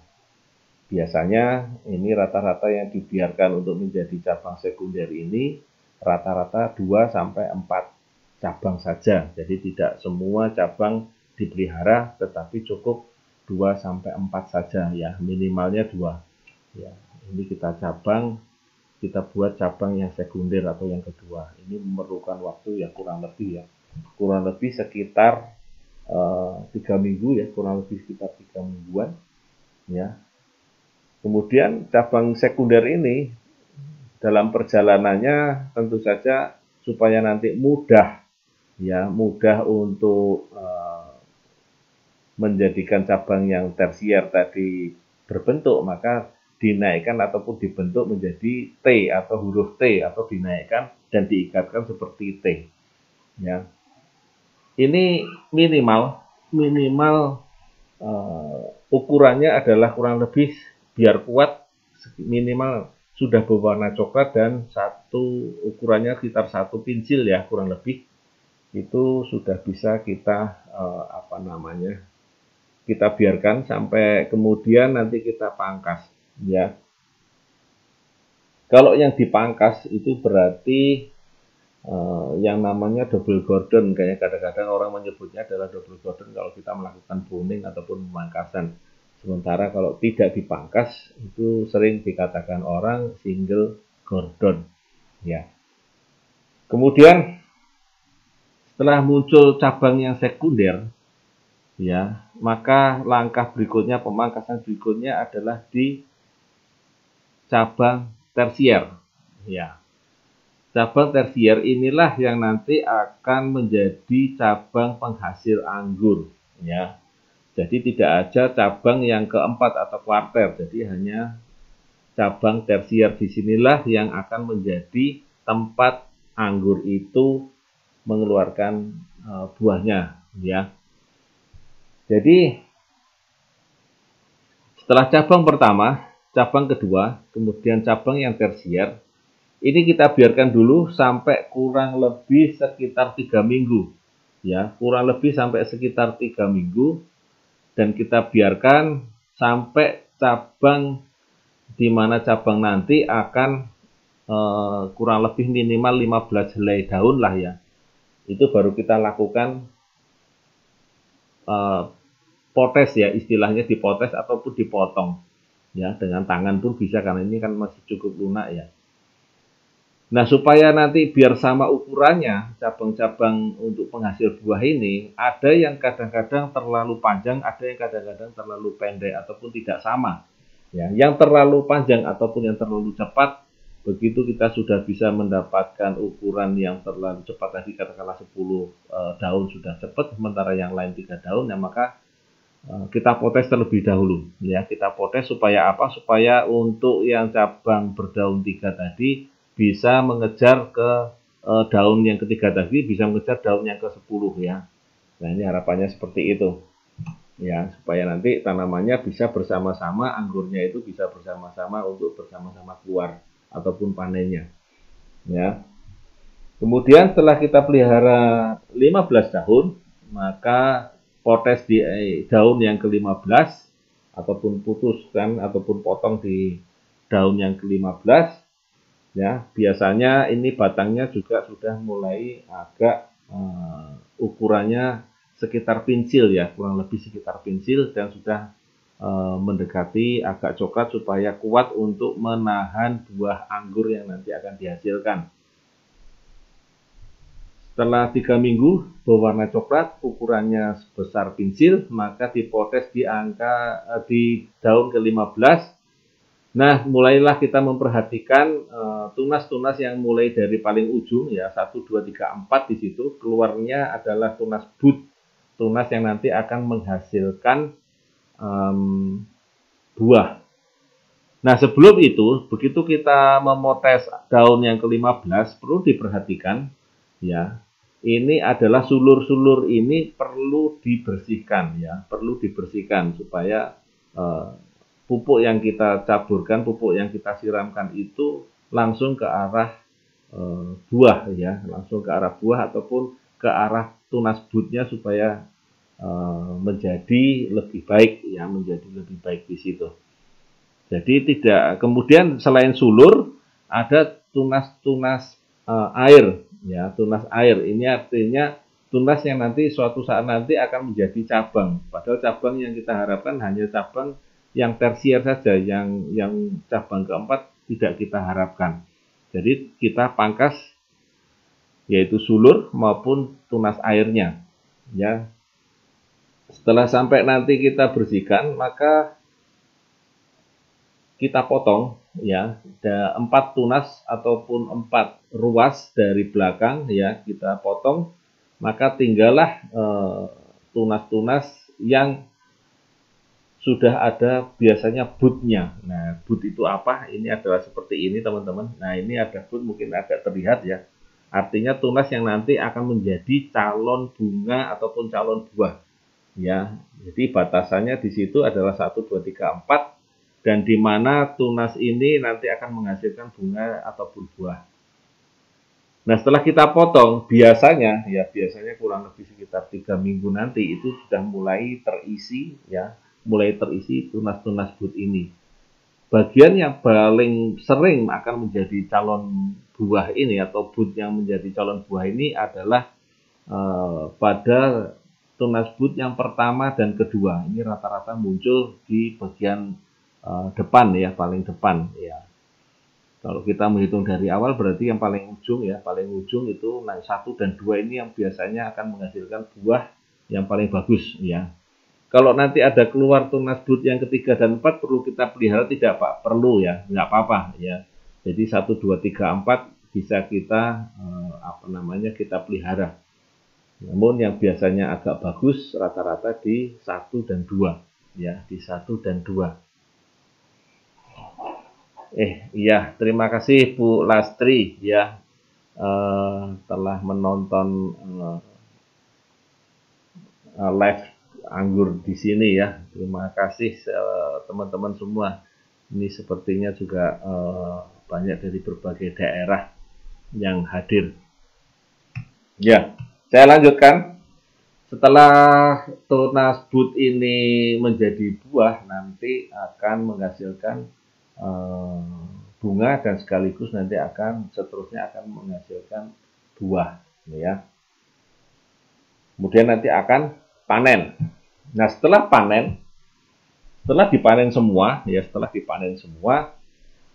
Biasanya ini rata-rata yang dibiarkan untuk menjadi cabang sekunder ini rata-rata 2 sampai 4 cabang saja. Jadi tidak semua cabang dipelihara, tetapi cukup 2 sampai 4 saja, ya, minimalnya 2. Ya, ini kita buat cabang yang sekunder atau yang kedua. Ini memerlukan waktu ya kurang lebih sekitar 3 minggu, ya, kurang lebih sekitar 3 mingguan, ya. Kemudian cabang sekunder ini dalam perjalanannya tentu saja supaya nanti mudah, ya, mudah untuk menjadikan cabang yang tersier tadi berbentuk, maka dinaikkan ataupun dibentuk menjadi T atau huruf T atau dinaikkan dan diikatkan seperti T. Ya. Ini minimal ukurannya adalah kurang lebih biar kuat minimal sudah berwarna coklat dan ukurannya sekitar 1 pensil, ya, kurang lebih itu sudah bisa kita kita biarkan sampai kemudian nanti kita pangkas, ya. Kalau yang dipangkas itu berarti yang namanya double gordon, kayak kadang-kadang orang menyebutnya adalah double gordon kalau kita melakukan pruning ataupun pemangkasan. Sementara kalau tidak dipangkas itu sering dikatakan orang single gordon, ya. Kemudian setelah muncul cabang yang sekunder, ya, maka langkah berikutnya, pemangkasan berikutnya adalah di cabang tersier, ya. Cabang tersier inilah yang nanti akan menjadi cabang penghasil anggur, ya. Jadi tidak ada cabang yang keempat atau kuarter, jadi hanya cabang tersier. Disinilah yang akan menjadi tempat anggur itu mengeluarkan buahnya, ya. Jadi setelah cabang pertama, cabang kedua, kemudian cabang yang tersier, ini kita biarkan dulu sampai kurang lebih sekitar 3 minggu, ya, kurang lebih sampai sekitar 3 minggu, dan kita biarkan sampai cabang di mana cabang nanti akan kurang lebih minimal 15 helai daun lah, ya. Itu baru kita lakukan potes, ya, istilahnya dipotes ataupun dipotong, ya, dengan tangan pun bisa karena ini kan masih cukup lunak, ya. Nah, supaya nanti biar sama ukurannya cabang-cabang untuk penghasil buah ini, ada yang kadang-kadang terlalu panjang, ada yang kadang-kadang terlalu pendek ataupun tidak sama, ya. Yang terlalu panjang ataupun yang terlalu cepat, begitu kita sudah bisa mendapatkan ukuran yang terlalu cepat tadi, katakanlah 10 daun sudah cepat, sementara yang lain 3 daun, ya, maka kita potes terlebih dahulu, ya. Kita potes supaya apa? Supaya untuk yang cabang berdaun 3 tadi bisa mengejar ke daun yang ketiga tadi, bisa mengejar daun yang ke-10, ya. Nah, ini harapannya seperti itu, ya, supaya nanti tanamannya bisa bersama-sama, anggurnya itu bisa bersama-sama untuk bersama-sama keluar ataupun panennya, ya. Kemudian setelah kita pelihara 15 tahun, maka potes di daun yang ke-15, ataupun putuskan ataupun potong di daun yang ke-15, ya biasanya ini batangnya juga sudah mulai agak ukurannya sekitar pensil ya, kurang lebih sekitar pensil, dan sudah mendekati agak coklat supaya kuat untuk menahan buah anggur yang nanti akan dihasilkan. Setelah 3 minggu berwarna coklat, ukurannya sebesar pensil, maka dipotes di di daun ke-15. Nah, mulailah kita memperhatikan tunas-tunas yang mulai dari paling ujung ya, 1, 2, 3, 4 di situ keluarnya adalah tunas bud, tunas yang nanti akan menghasilkan buah. Nah, sebelum itu, begitu kita memotes daun yang ke-15, perlu diperhatikan ya. Ini adalah sulur-sulur ini perlu dibersihkan ya, perlu dibersihkan supaya pupuk yang kita caburkan, pupuk yang kita siramkan itu langsung ke arah buah ya, langsung ke arah buah ataupun ke arah tunas budnya supaya menjadi lebih baik ya, menjadi lebih baik di situ. Jadi tidak, kemudian selain sulur ada tunas-tunas air ya, tunas air ini artinya tunas yang nanti suatu saat nanti akan menjadi cabang, padahal cabang yang kita harapkan hanya cabang yang tersier saja, yang cabang keempat tidak kita harapkan. Jadi kita pangkas yaitu sulur maupun tunas airnya ya. Setelah sampai nanti kita bersihkan, maka kita potong ya, ada 4 tunas ataupun 4 ruas dari belakang ya, kita potong, maka tinggallah tunas-tunas yang sudah ada biasanya budnya. Nah, bud itu apa? Ini adalah seperti ini teman-teman. Nah, ini ada bud, mungkin agak terlihat ya. Artinya tunas yang nanti akan menjadi calon bunga ataupun calon buah. Ya, jadi batasannya di situ adalah 1, 2, 3, 4. Dan di mana tunas ini nanti akan menghasilkan bunga ataupun buah. Nah, setelah kita potong, biasanya kurang lebih sekitar 3 minggu nanti itu sudah mulai terisi ya, mulai terisi tunas-tunas bud ini. Bagian yang paling sering akan menjadi calon buah ini atau bud yang menjadi calon buah ini adalah pada tunas bud yang pertama dan kedua. Ini rata-rata muncul di bagian depan ya, paling depan ya. Kalau kita menghitung dari awal berarti yang paling ujung ya, paling ujung itu 1 dan 2 ini yang biasanya akan menghasilkan buah yang paling bagus ya. Kalau nanti ada keluar tunas bud yang ketiga dan 4 perlu kita pelihara tidak Pak? Perlu ya, nggak apa-apa ya. Jadi 1, 2, 3, 4 bisa kita kita pelihara. Namun yang biasanya agak bagus rata-rata di 1 dan 2 ya, di 1 dan 2. Iya, terima kasih Bu Lastri ya telah menonton live anggur di sini ya. Terima kasih teman-teman semua. Ini sepertinya juga banyak dari berbagai daerah yang hadir. Ya, saya lanjutkan. Setelah tunas bud ini menjadi buah, nanti akan menghasilkan bunga dan sekaligus nanti akan seterusnya akan menghasilkan buah ya. Kemudian nanti akan panen. Nah, setelah dipanen semua ya,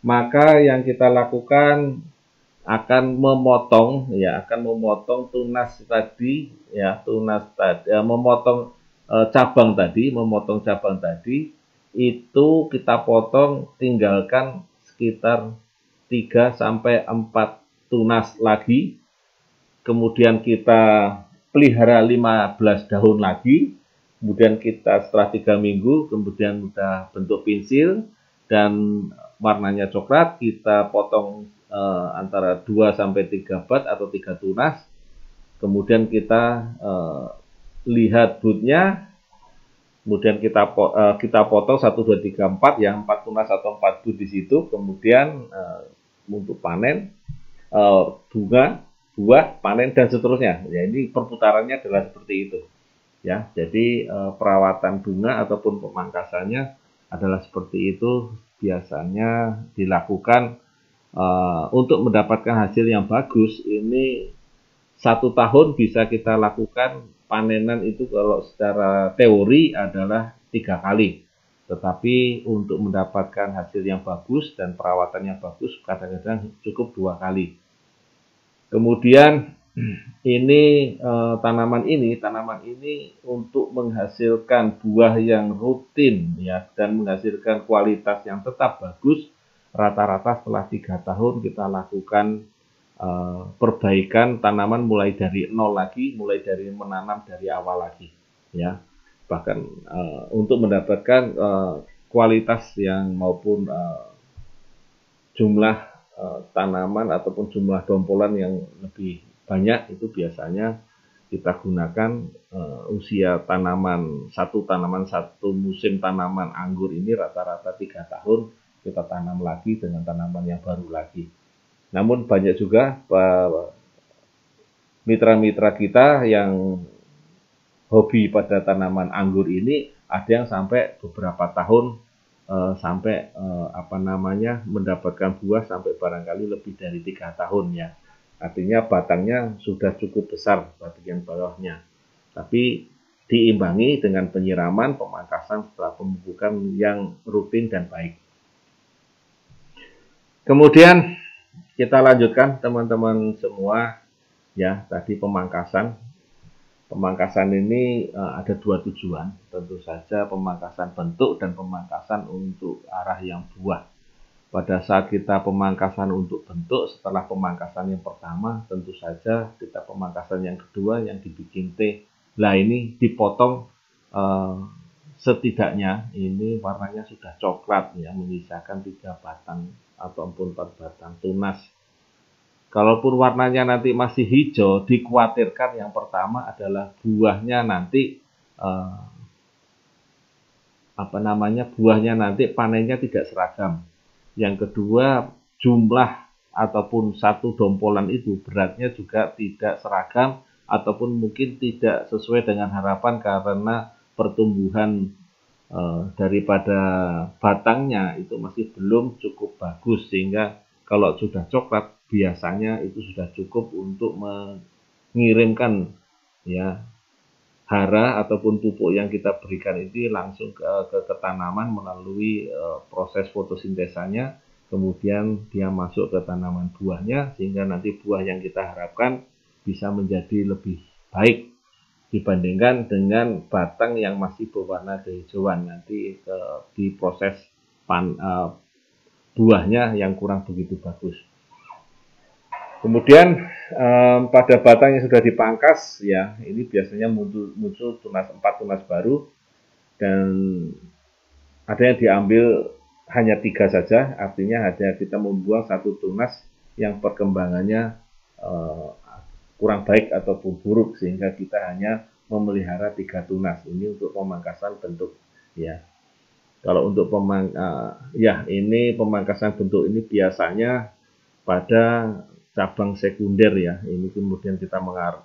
maka yang kita lakukan akan memotong tunas tadi ya, memotong cabang tadi itu kita potong, tinggalkan sekitar 3 sampai 4 tunas lagi. Kemudian kita pelihara 15 daun lagi. Kemudian kita setelah 3 minggu kemudian sudah bentuk pensil dan warnanya coklat, kita potong antara 2 sampai 3 bat atau 3 tunas. Kemudian kita lihat budnya. Kemudian kita potong 1, 2, 3, 4 ya, 4 tunas atau 4 bud di situ. Kemudian untuk panen bunga, buah, panen dan seterusnya. Ya, ini perputarannya adalah seperti itu. Ya, jadi perawatan bunga ataupun pemangkasannya adalah seperti itu, biasanya dilakukan untuk mendapatkan hasil yang bagus. Ini 1 tahun bisa kita lakukan panenan itu kalau secara teori adalah 3 kali. Tetapi untuk mendapatkan hasil yang bagus dan perawatan yang bagus kadang-kadang cukup 2 kali. Kemudian ini tanaman ini untuk menghasilkan buah yang rutin ya dan menghasilkan kualitas yang tetap bagus, rata-rata setelah 3 tahun kita lakukan perbaikan tanaman mulai dari nol lagi, mulai dari menanam dari awal lagi ya. Bahkan untuk mendapatkan kualitas yang maupun jumlah tanaman ataupun jumlah dompolan yang lebih banyak, itu biasanya kita gunakan usia tanaman satu musim tanaman anggur ini rata-rata 3 tahun kita tanam lagi dengan tanaman yang baru lagi. Namun banyak juga mitra-mitra kita yang hobi pada tanaman anggur ini, ada yang sampai beberapa tahun sampai mendapatkan buah sampai barangkali lebih dari 3 tahun ya. Artinya batangnya sudah cukup besar bagian bawahnya. Tapi diimbangi dengan penyiraman, pemangkasan setelah pemupukan yang rutin dan baik. Kemudian kita lanjutkan teman-teman semua ya, tadi pemangkasan. Pemangkasan ini ada 2 tujuan, tentu saja pemangkasan bentuk dan pemangkasan untuk arah yang buah. Pada saat kita pemangkasan untuk bentuk, setelah pemangkasan yang pertama, tentu saja kita pemangkasan yang kedua yang dibikin T. Nah ini dipotong setidaknya ini warnanya sudah coklat ya, menyisakan 3 batang ataupun 4 batang tunas. Kalaupun warnanya nanti masih hijau, dikhawatirkan yang pertama adalah buahnya nanti buahnya nanti panennya tidak seragam. Yang kedua, jumlah ataupun satu dompolan itu beratnya juga tidak seragam ataupun mungkin tidak sesuai dengan harapan karena pertumbuhan daripada batangnya itu masih belum cukup bagus, sehingga kalau sudah coklat biasanya itu sudah cukup untuk mengirimkan ya hara ataupun pupuk yang kita berikan itu langsung ke tanaman melalui proses fotosintesanya, kemudian dia masuk ke tanaman buahnya, sehingga nanti buah yang kita harapkan bisa menjadi lebih baik dibandingkan dengan batang yang masih berwarna kehijauan nanti di proses buahnya yang kurang begitu bagus. Kemudian pada batang yang sudah dipangkas ya, ini biasanya muncul tunas 4 tunas baru, dan ada yang diambil hanya 3 saja, artinya ada kita membuang 1 tunas yang perkembangannya kurang baik ataupun buruk, sehingga kita hanya memelihara 3 tunas. Ini untuk pemangkasan bentuk ya. Kalau untuk ini pemangkasan bentuk ini biasanya pada cabang sekunder ya. Ini kemudian kita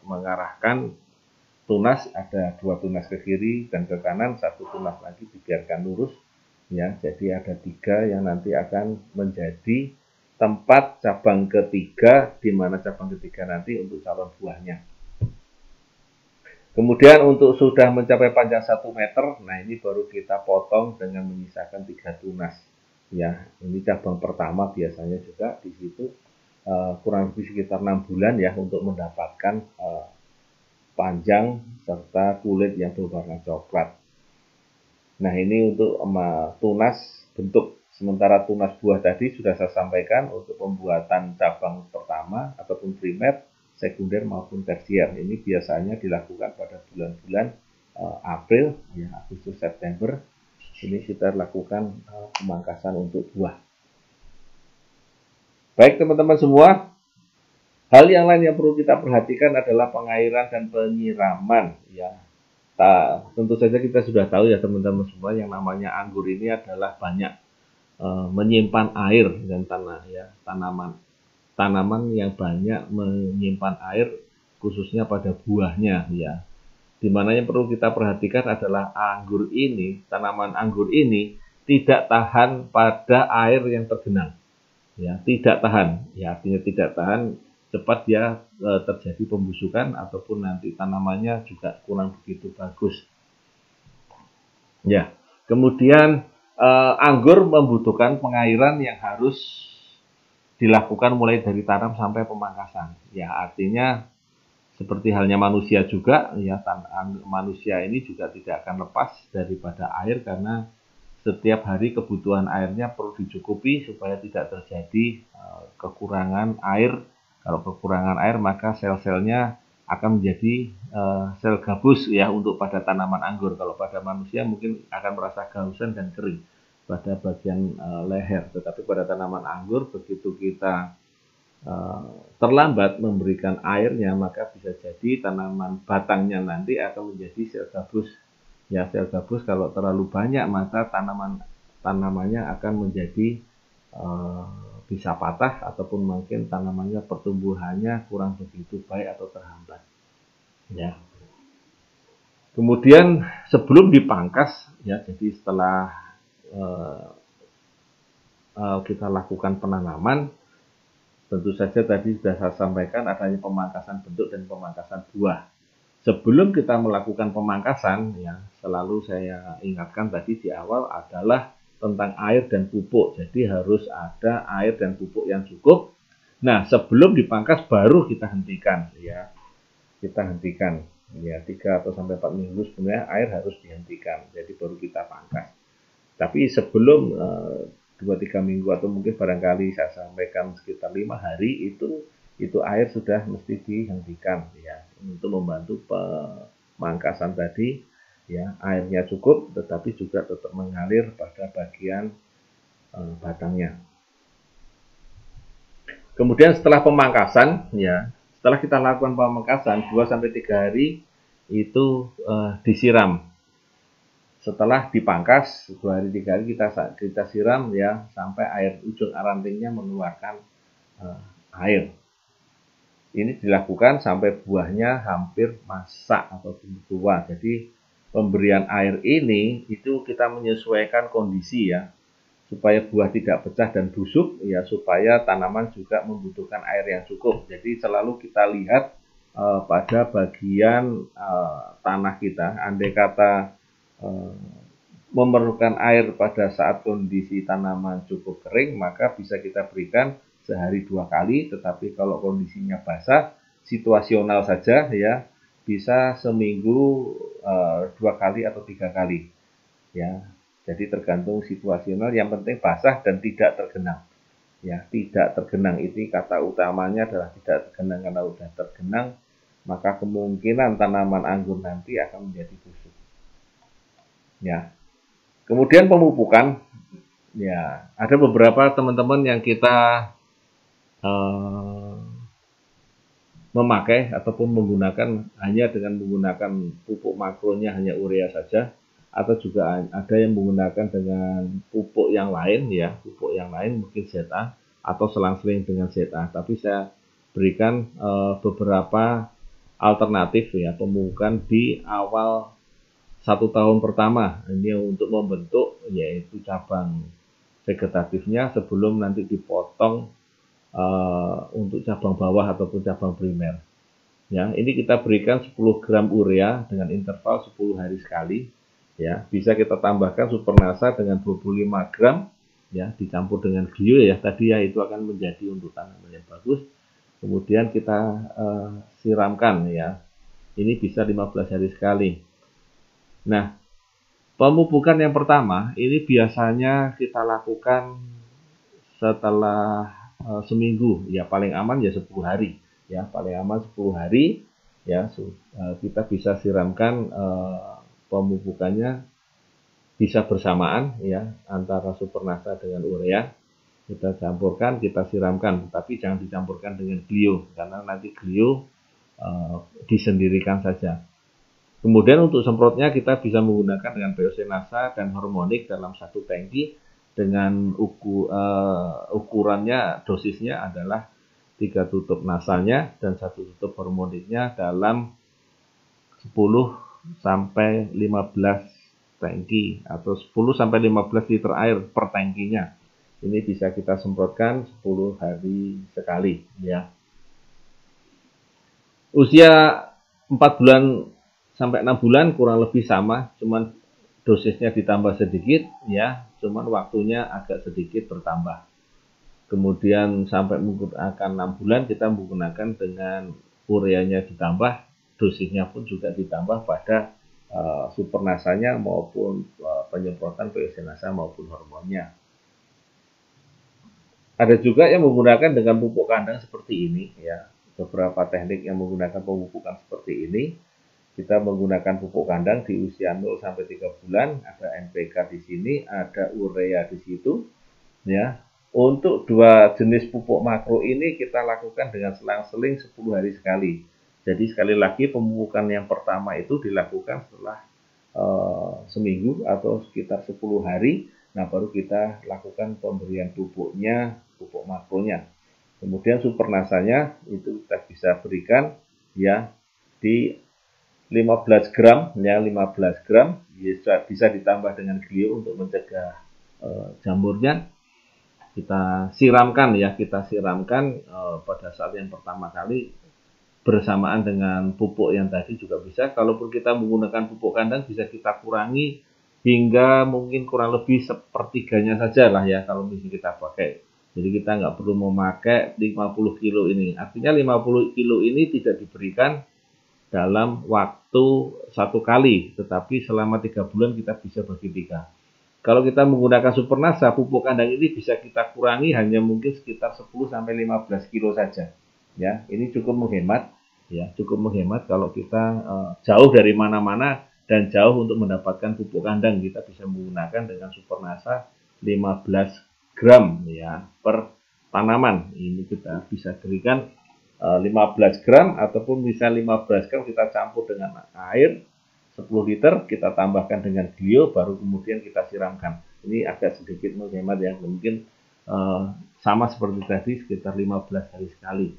mengarahkan tunas, ada 2 tunas ke kiri dan ke kanan, 1 tunas lagi dibiarkan lurus ya. Jadi ada 3 yang nanti akan menjadi tempat cabang ketiga, di mana cabang ketiga nanti untuk calon buahnya. Kemudian untuk sudah mencapai panjang 1 meter, nah ini baru kita potong dengan menyisakan 3 tunas ya. Ini cabang pertama biasanya juga di situ kurang lebih sekitar 6 bulan ya untuk mendapatkan panjang serta kulit yang berwarna coklat. Nah ini untuk tunas bentuk. Sementara tunas buah tadi sudah saya sampaikan untuk pembuatan cabang pertama ataupun primer, sekunder maupun tersier. Ini biasanya dilakukan pada bulan-bulan April, ya, Agustus, September. Ini kita lakukan pemangkasan untuk buah. Baik teman-teman semua, hal yang lain yang perlu kita perhatikan adalah pengairan dan penyiraman. Ya, tentu saja kita sudah tahu ya teman-teman semua, yang namanya anggur ini adalah banyak menyimpan air dan tanaman yang banyak menyimpan air, khususnya pada buahnya ya. Dimana yang perlu kita perhatikan adalah tanaman anggur ini tidak tahan pada air yang tergenang. Ya, tidak tahan. Ya, artinya tidak tahan, cepat dia terjadi pembusukan ataupun nanti tanamannya juga kurang begitu bagus. Ya, kemudian anggur membutuhkan pengairan yang harus dilakukan mulai dari tanam sampai pemangkasan. Ya, artinya seperti halnya manusia juga, ya, manusia ini juga tidak akan lepas daripada air karena setiap hari kebutuhan airnya perlu dicukupi supaya tidak terjadi kekurangan air. Kalau kekurangan air maka sel-selnya akan menjadi sel gabus ya untuk pada tanaman anggur. Kalau pada manusia mungkin akan merasa kehausan dan kering pada bagian leher. Tetapi pada tanaman anggur begitu kita terlambat memberikan airnya maka bisa jadi tanaman batangnya nanti akan menjadi sel gabus. Ya, sel gabus kalau terlalu banyak maka tanamannya akan menjadi bisa patah ataupun mungkin tanamannya pertumbuhannya kurang begitu baik atau terhambat. Ya. Kemudian sebelum dipangkas ya, jadi setelah kita lakukan penanaman, tentu saja tadi sudah saya sampaikan adanya pemangkasan bentuk dan pemangkasan buah. Sebelum kita melakukan pemangkasan, ya selalu saya ingatkan tadi di awal adalah tentang air dan pupuk. Jadi harus ada air dan pupuk yang cukup. Nah, sebelum dipangkas baru kita hentikan, ya kita hentikan. Ya 3 atau sampai 4 minggu sebenarnya air harus dihentikan. Jadi baru kita pangkas. Tapi sebelum 2-3 minggu atau mungkin barangkali saya sampaikan sekitar 5 hari itu air sudah mesti dihentikan ya untuk membantu pemangkasan tadi ya, airnya cukup tetapi juga tetap mengalir pada bagian batangnya. Kemudian setelah pemangkasan ya, setelah kita lakukan pemangkasan 2-3 hari itu disiram. Setelah dipangkas 2 hari 3 hari kita siram ya sampai air ujung rantingnya mengeluarkan air. Ini dilakukan sampai buahnya hampir masak atau tua. Jadi pemberian air ini itu kita menyesuaikan kondisi ya, supaya buah tidak pecah dan busuk ya, supaya tanaman juga membutuhkan air yang cukup. Jadi selalu kita lihat pada bagian tanah kita, andai kata memerlukan air pada saat kondisi tanaman cukup kering, maka bisa kita berikan sehari 2 kali. Tetapi kalau kondisinya basah, situasional saja ya, bisa seminggu 2 kali atau 3 kali ya. Jadi tergantung situasional, yang penting basah dan tidak tergenang ya. Tidak tergenang itu kata utamanya adalah tidak tergenang, karena udah tergenang maka kemungkinan tanaman anggur nanti akan menjadi busuk. Ya, kemudian pemupukan, ya ada beberapa teman-teman yang kita memakai ataupun menggunakan hanya dengan menggunakan pupuk makronya hanya urea saja, atau juga ada yang menggunakan dengan pupuk yang lain ya, pupuk yang lain mungkin ZA atau selang-seling dengan ZA. Tapi saya berikan beberapa alternatif ya pemupukan di awal 1 tahun pertama ini untuk membentuk yaitu cabang vegetatifnya sebelum nanti dipotong untuk cabang bawah ataupun cabang primer. Ya, ini kita berikan 10 gram urea dengan interval 10 hari sekali. Ya, bisa kita tambahkan Supernasa dengan 25 gram ya, dicampur dengan Glio ya tadi ya, itu akan menjadi untuk tanaman yang bagus. Kemudian kita siramkan ya. Ini bisa 15 hari sekali. Nah, pemupukan yang pertama ini biasanya kita lakukan setelah seminggu, ya paling aman ya 10 hari, ya paling aman 10 hari, ya kita bisa siramkan pemupukannya bisa bersamaan ya antara Supernasa dengan urea, kita campurkan, kita siramkan, tetapi jangan dicampurkan dengan Glio karena nanti Glio disendirikan saja. Kemudian untuk semprotnya kita bisa menggunakan dengan Biosenasa dan Hormonik dalam 1 tangki dengan ukurannya, dosisnya adalah 3 tutup nasanya dan 1 tutup hormoniknya dalam 10 sampai 15 tangki atau 10-15 liter air per tangkinya. Ini bisa kita semprotkan 10 hari sekali ya. Usia 4 bulan sampai 6 bulan kurang lebih sama, cuman dosisnya ditambah sedikit ya, cuman waktunya agak sedikit bertambah. Kemudian sampai menggunakan 6 bulan kita menggunakan dengan ureanya ditambah, dosisnya pun juga ditambah pada supernasanya maupun penyemprotan POC-nasa maupun hormonnya. Ada juga yang menggunakan dengan pupuk kandang seperti ini ya. Beberapa teknik yang menggunakan pemupukan seperti ini. Kita menggunakan pupuk kandang di usia 0-3 bulan, ada NPK di sini, ada urea di situ ya. Untuk dua jenis pupuk makro ini kita lakukan dengan selang-seling 10 hari sekali. Jadi sekali lagi pemupukan yang pertama itu dilakukan setelah seminggu atau sekitar 10 hari. Nah, baru kita lakukan pemberian pupuknya, pupuk makronya. Kemudian supernasanya itu kita bisa berikan ya di 15 gram ya, 15 gram bisa ditambah dengan glio untuk mencegah jamurnya. Kita siramkan ya, pada saat yang pertama kali bersamaan dengan pupuk yang tadi juga bisa. Kalaupun kita menggunakan pupuk kandang bisa kita kurangi hingga mungkin kurang lebih sepertiganya saja lah ya kalau misalnya kita pakai. Jadi kita nggak perlu memakai 50 kilo ini. Artinya 50 kilo ini tidak diberikan dalam waktu satu kali, tetapi selama 3 bulan kita bisa bagi 3. Kalau kita menggunakan supernasa, pupuk kandang ini bisa kita kurangi hanya mungkin sekitar 10-15 kilo saja. Ya, ini cukup menghemat ya, cukup menghemat kalau kita jauh dari mana-mana dan jauh untuk mendapatkan pupuk kandang, kita bisa menggunakan dengan supernasa 15 gram ya per tanaman. Ini kita bisa berikan 15 gram ataupun bisa 15 gram kita campur dengan air 10 liter, kita tambahkan dengan glio, baru kemudian kita siramkan. Ini agak sedikit menghemat ya, mungkin sama seperti tadi sekitar 15 hari sekali.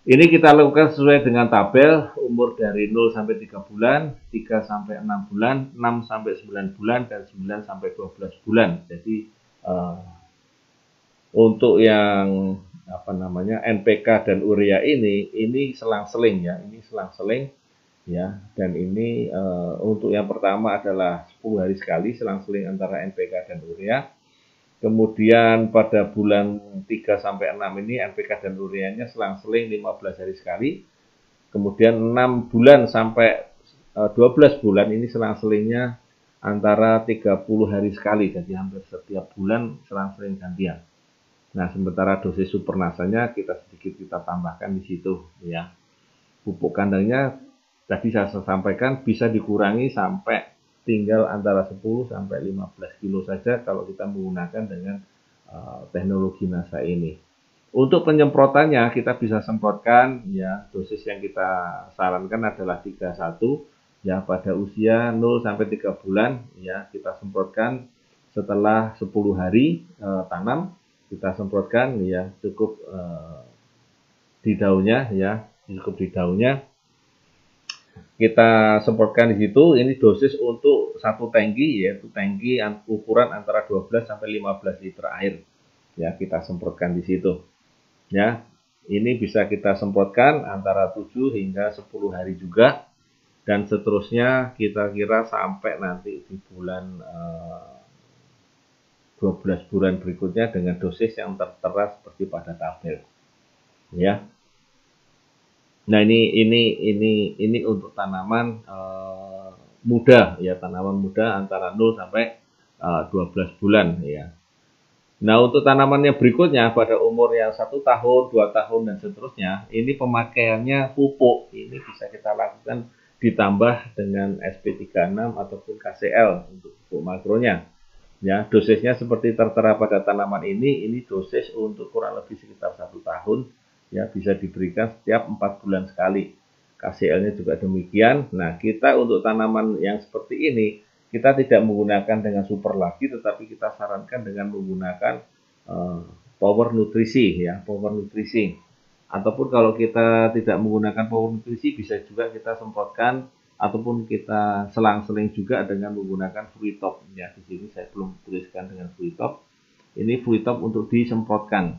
Ini kita lakukan sesuai dengan tabel umur dari 0-3 bulan, 3-6 bulan, 6-9 bulan, dan 9-12 bulan. Jadi untuk yang NPK dan urea ini selang-seling ya, ya. Dan ini untuk yang pertama adalah 10 hari sekali selang-seling antara NPK dan urea. Kemudian pada bulan 3-6 ini NPK dan ureanya selang-seling 15 hari sekali. Kemudian 6 bulan sampai 12 bulan ini selang-selingnya antara 30 hari sekali. Jadi hampir setiap bulan selang-seling gantian. Nah, sementara dosis supernasanya kita tambahkan di situ ya. Pupuk kandangnya tadi saya sampaikan bisa dikurangi sampai tinggal antara 10-15 kilo saja kalau kita menggunakan dengan teknologi NASA ini. Untuk penyemprotannya kita bisa semprotkan ya, dosis yang kita sarankan adalah 31 ya, pada usia 0-3 bulan ya, kita semprotkan setelah 10 hari tanam, kita semprotkan ya, cukup di daunnya ya, kita semprotkan di situ. Ini dosis untuk satu tangki, yaitu tangki ukuran antara 12-15 liter air ya, kita semprotkan di situ ya. Ini bisa kita semprotkan antara 7 hingga 10 hari juga, dan seterusnya kita kira sampai nanti di bulan 12 bulan berikutnya dengan dosis yang tertera seperti pada tabel ya. Nah, ini untuk tanaman muda ya, tanaman muda antara 0-12 bulan ya. Nah, untuk tanaman yang berikutnya pada umur yang 1 tahun, 2 tahun dan seterusnya, ini pemakaiannya pupuk. Ini bisa kita lakukan ditambah dengan SP36 ataupun KCL untuk pupuk makronya. Ya, dosisnya seperti tertera pada tanaman ini dosis untuk kurang lebih sekitar 1 tahun. Ya, bisa diberikan setiap 4 bulan sekali. KCL-nya juga demikian. Nah, kita untuk tanaman yang seperti ini, kita tidak menggunakan dengan super lagi, tetapi kita sarankan dengan menggunakan power nutrisi ya, power nutrisi. Ataupun kalau kita tidak menggunakan power nutrisi, bisa juga kita semprotkan ataupun kita selang-seling juga dengan menggunakan fluid top. Ya, di sini saya belum tuliskan dengan fluid top. Ini fluid top untuk disemprotkan.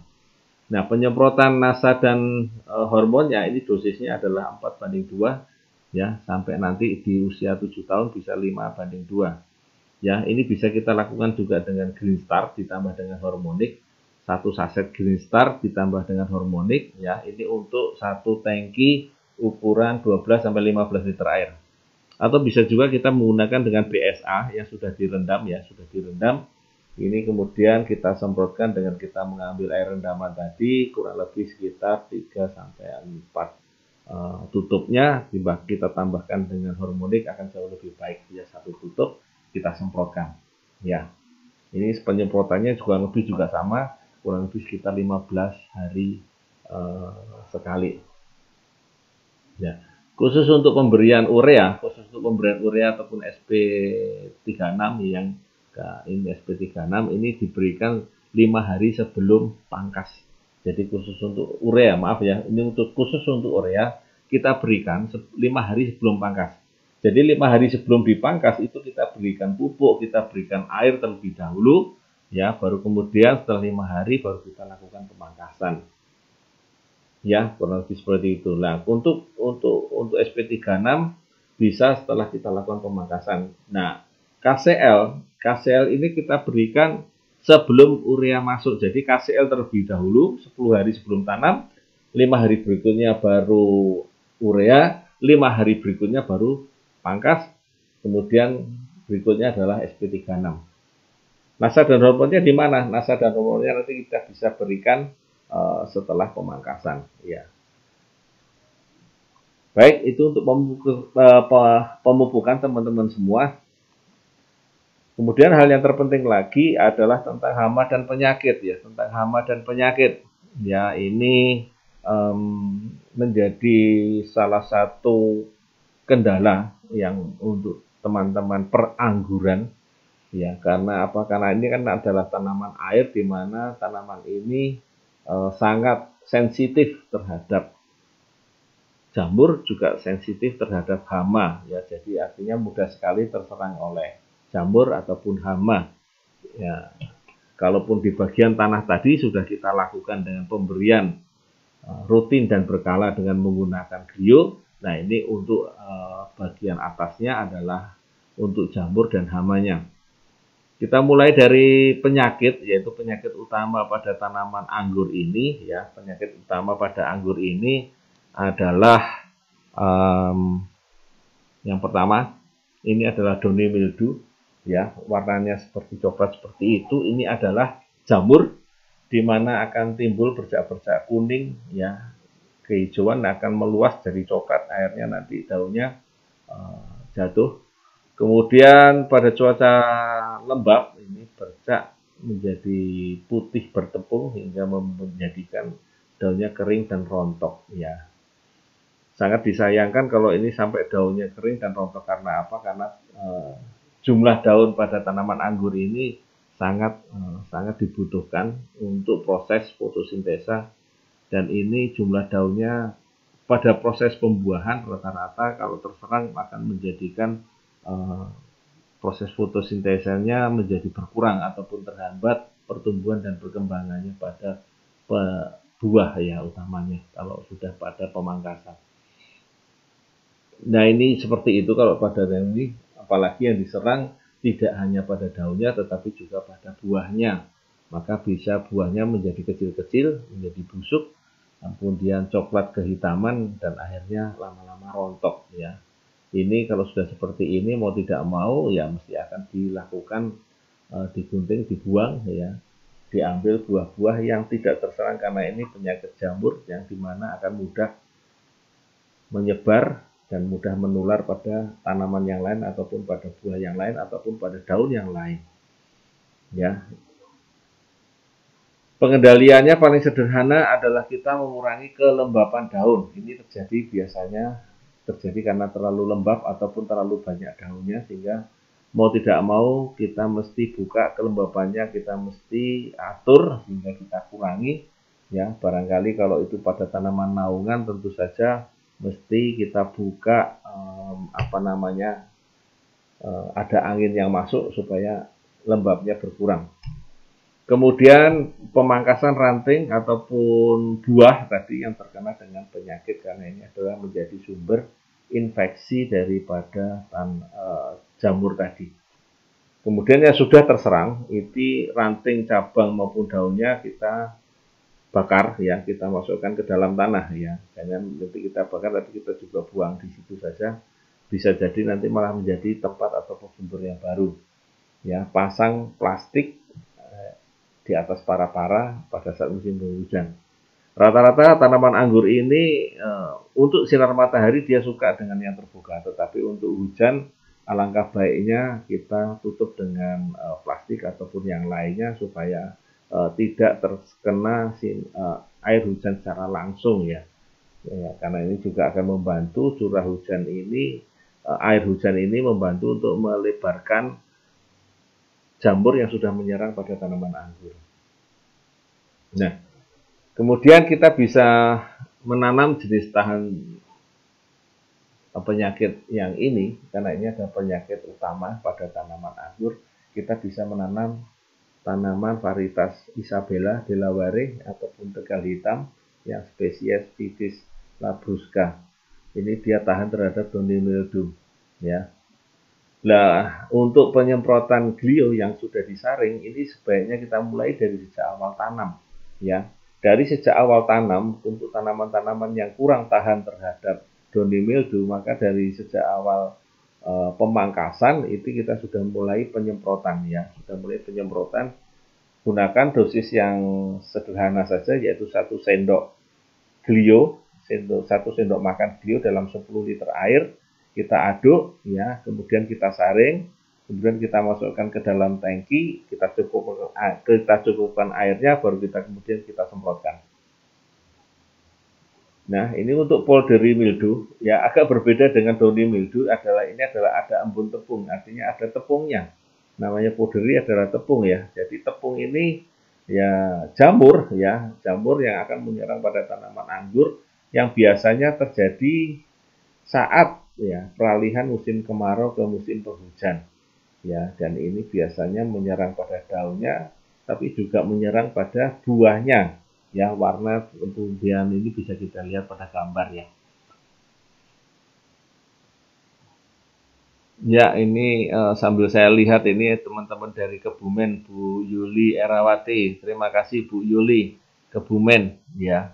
Nah, penyemprotan NASA dan hormonnya ini dosisnya adalah 4:2 ya, sampai nanti di usia 7 tahun bisa 5:2. Ya, ini bisa kita lakukan juga dengan Green Star ditambah dengan hormonik. 1 saset Green Star ditambah dengan hormonik ya, ini untuk 1 tangki ukuran 12 sampai 15 liter air. Atau bisa juga kita menggunakan dengan BSA yang sudah direndam ya, sudah direndam. Ini kemudian kita semprotkan dengan kita mengambil air rendaman tadi kurang lebih sekitar 3 sampai 4 tutupnya, kita tambahkan dengan hormonik akan jauh lebih baik. Ya, 1 tutup kita semprotkan. Ya, ini penyemprotannya juga sama, kurang lebih sekitar 15 hari sekali. Ya, khusus untuk pemberian urea ataupun SP36 yang ini SP36 ini diberikan 5 hari sebelum pangkas. Jadi khusus untuk urea, maaf ya, ini khusus untuk urea kita berikan 5 hari sebelum pangkas. Jadi 5 hari sebelum dipangkas itu kita berikan pupuk, kita berikan air terlebih dahulu, ya, baru kemudian setelah 5 hari baru kita lakukan pemangkasan. Ya, kurang lebih seperti itu. Nah, untuk SP36 bisa setelah kita lakukan pemangkasan. Nah, KCL ini kita berikan sebelum urea masuk. Jadi KCL terlebih dahulu 10 hari sebelum tanam, 5 hari berikutnya baru urea, 5 hari berikutnya baru pangkas, kemudian berikutnya adalah SP36. NASA dan hormonnya di mana? NASA dan hormonnya nanti kita bisa berikan setelah pemangkasan. Ya. Baik, itu untuk pemupukan teman-teman semua. Kemudian hal yang terpenting lagi adalah tentang hama dan penyakit ya, tentang hama dan penyakit. Ya, ini menjadi salah satu kendala yang untuk teman-teman perangguran ya, karena apa? Karena ini kan adalah tanaman air di mana tanaman ini sangat sensitif terhadap jamur, juga sensitif terhadap hama ya, jadi artinya mudah sekali terserang oleh jamur ataupun hama ya. Kalaupun di bagian tanah tadi sudah kita lakukan dengan pemberian rutin dan berkala dengan menggunakan Grio, nah ini untuk bagian atasnya adalah untuk jamur dan hamanya. Kita mulai dari penyakit, yaitu penyakit utama pada tanaman anggur ini ya. Penyakit utama pada anggur ini adalah yang pertama, ini adalah downy mildew ya, warnanya seperti coklat seperti itu. Ini adalah jamur di mana akan timbul bercak-bercak kuning ya, kehijauan akan meluas dari coklat, airnya nanti daunnya jatuh. Kemudian pada cuaca lembab ini bercak menjadi putih bertepung hingga menjadikan daunnya kering dan rontok ya. Sangat disayangkan kalau ini sampai daunnya kering dan rontok. Karena apa? Karena jumlah daun pada tanaman anggur ini sangat dibutuhkan untuk proses fotosintesa, dan ini jumlah daunnya pada proses pembuahan rata-rata kalau terserang akan menjadikan proses fotosintesanya menjadi berkurang ataupun terhambat pertumbuhan dan perkembangannya pada buah ya, utamanya kalau sudah pada pemangkasan. Nah, ini seperti itu kalau pada ini, apalagi yang diserang tidak hanya pada daunnya tetapi juga pada buahnya. Maka bisa buahnya menjadi kecil-kecil, menjadi busuk, kemudian coklat kehitaman, dan akhirnya lama-lama rontok ya. Ini kalau sudah seperti ini mau tidak mau ya mesti akan dilakukan digunting, dibuang ya, diambil buah-buah yang tidak terserang karena ini penyakit jamur yang dimana akan mudah menyebar dan mudah menular pada tanaman yang lain ataupun pada buah yang lain ataupun pada daun yang lain ya. Pengendaliannya paling sederhana adalah kita mengurangi kelembapan daun. Ini biasanya terjadi karena terlalu lembab ataupun terlalu banyak daunnya, sehingga mau tidak mau kita mesti buka kelembapannya, kita mesti atur sehingga kita kurangi ya. Barangkali kalau itu pada tanaman naungan tentu saja mesti kita buka ada angin yang masuk supaya lembabnya berkurang. Kemudian pemangkasan ranting ataupun buah tadi yang terkena dengan penyakit, karena ini adalah menjadi sumber infeksi daripada jamur tadi. Kemudian yang sudah terserang, itu ranting, cabang maupun daunnya kita bakar ya, kita masukkan ke dalam tanah ya. Jangan nanti kita bakar tapi kita juga buang di situ saja. Bisa jadi nanti malah menjadi tempat ataupun sumber yang baru. Ya, pasang plastik di atas para-para pada saat musim penghujan. Rata-rata tanaman anggur ini untuk sinar matahari dia suka dengan yang terbuka, tetapi untuk hujan alangkah baiknya kita tutup dengan plastik ataupun yang lainnya supaya tidak terkena air hujan secara langsung ya. Karena ini juga akan membantu curah hujan ini, air hujan ini membantu untuk melebarkan jamur yang sudah menyerang pada tanaman anggur. Nah, kemudian kita bisa menanam jenis tahan penyakit yang ini, karena ini ada penyakit utama pada tanaman anggur. Kita bisa menanam tanaman varietas Isabella delaware ataupun tegal hitam yang spesies Vitis labrusca. Ini dia tahan terhadap downy mildew ya. Nah, untuk penyemprotan glio yang sudah disaring, ini sebaiknya kita mulai dari sejak awal tanam. Ya, dari sejak awal tanam, untuk tanaman-tanaman yang kurang tahan terhadap downy mildew, maka dari sejak awal pemangkasan, itu kita sudah mulai penyemprotan. Ya, sudah mulai penyemprotan. Gunakan dosis yang sederhana saja, yaitu 1 sendok glio, 1 sendok makan glio dalam 10 liter air. Kita aduk ya, kemudian kita saring, kemudian kita masukkan ke dalam tangki, kita cukupkan airnya, baru kemudian kita semprotkan. Nah, ini untuk powdery mildew ya, agak berbeda dengan downy mildew, ini adalah ada embun tepung, artinya ada tepungnya. Namanya powdery adalah tepung ya. Jadi tepung ini ya jamur yang akan menyerang pada tanaman anggur yang biasanya terjadi saat ya peralihan musim kemarau ke musim penghujan ya, dan ini biasanya menyerang pada daunnya tapi juga menyerang pada buahnya ya. Warna kemudian ini bisa kita lihat pada gambar ya. Ya, ini sambil saya lihat ini teman-teman dari Kebumen, Bu Yuli Erawati. Terima kasih Bu Yuli, Kebumen ya.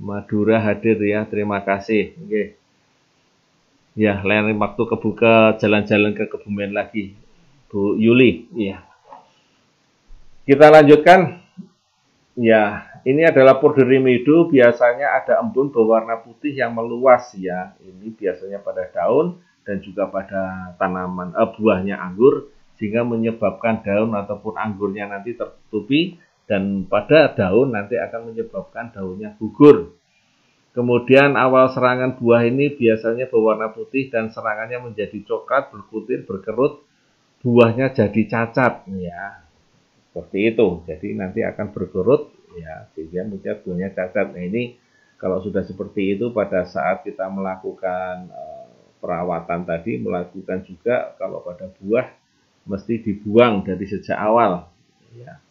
Madura hadir ya, terima kasih. Oke. Ya, lain waktu kebuka jalan-jalan ke Kebumen lagi, Bu Yuli. Ya. Kita lanjutkan. Ya, ini adalah powdery mildew. Biasanya ada embun berwarna putih yang meluas ya. Ini biasanya pada daun dan juga pada tanaman buahnya anggur, sehingga menyebabkan daun ataupun anggurnya nanti tertutupi, dan pada daun nanti akan menyebabkan daunnya gugur. Kemudian awal serangan buah ini biasanya berwarna putih dan serangannya menjadi coklat, berkutir, berkerut, buahnya jadi cacat ya. Seperti itu. Jadi nanti akan berkerut ya, sehingga mungkin buahnya cacat. Nah, ini kalau sudah seperti itu pada saat kita melakukan perawatan tadi, melakukan juga kalau pada buah mesti dibuang dari sejak awal ya.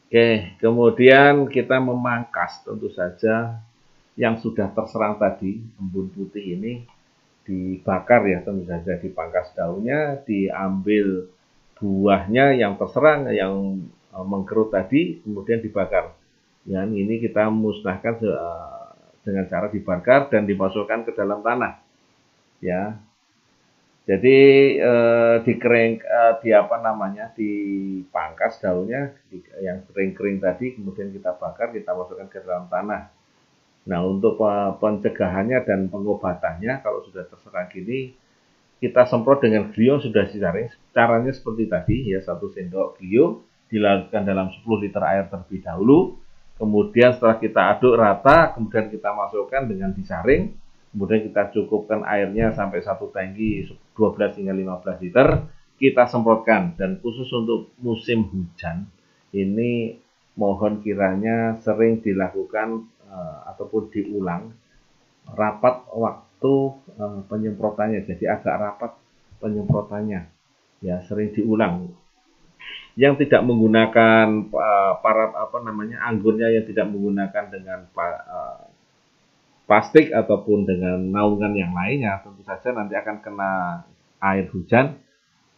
Oke, kemudian kita memangkas tentu saja yang sudah terserang tadi, embun putih ini dibakar ya, tentu saja dipangkas daunnya, diambil buahnya yang terserang, yang mengkerut tadi, kemudian dibakar. Dan ini kita musnahkan dengan cara dibakar dan dimasukkan ke dalam tanah. Ya, jadi dipangkas daunnya yang kering-kering tadi, kemudian kita bakar, kita masukkan ke dalam tanah. Nah, untuk pencegahannya dan pengobatannya kalau sudah terserang gini, kita semprot dengan glio sudah disaring. Caranya seperti tadi ya, 1 sendok glio dilarutkan dalam 10 liter air terlebih dahulu. Kemudian setelah kita aduk rata, kemudian kita masukkan dengan disaring. Kemudian kita cukupkan airnya sampai 1 tangki 12 hingga 15 liter, kita semprotkan. Dan khusus untuk musim hujan, ini mohon kiranya sering dilakukan ataupun diulang rapat waktu penyemprotannya, jadi agak rapat penyemprotannya ya, sering diulang. Yang tidak menggunakan anggurnya yang tidak menggunakan dengan plastik ataupun dengan naungan yang lainnya, tentu saja nanti akan kena air hujan,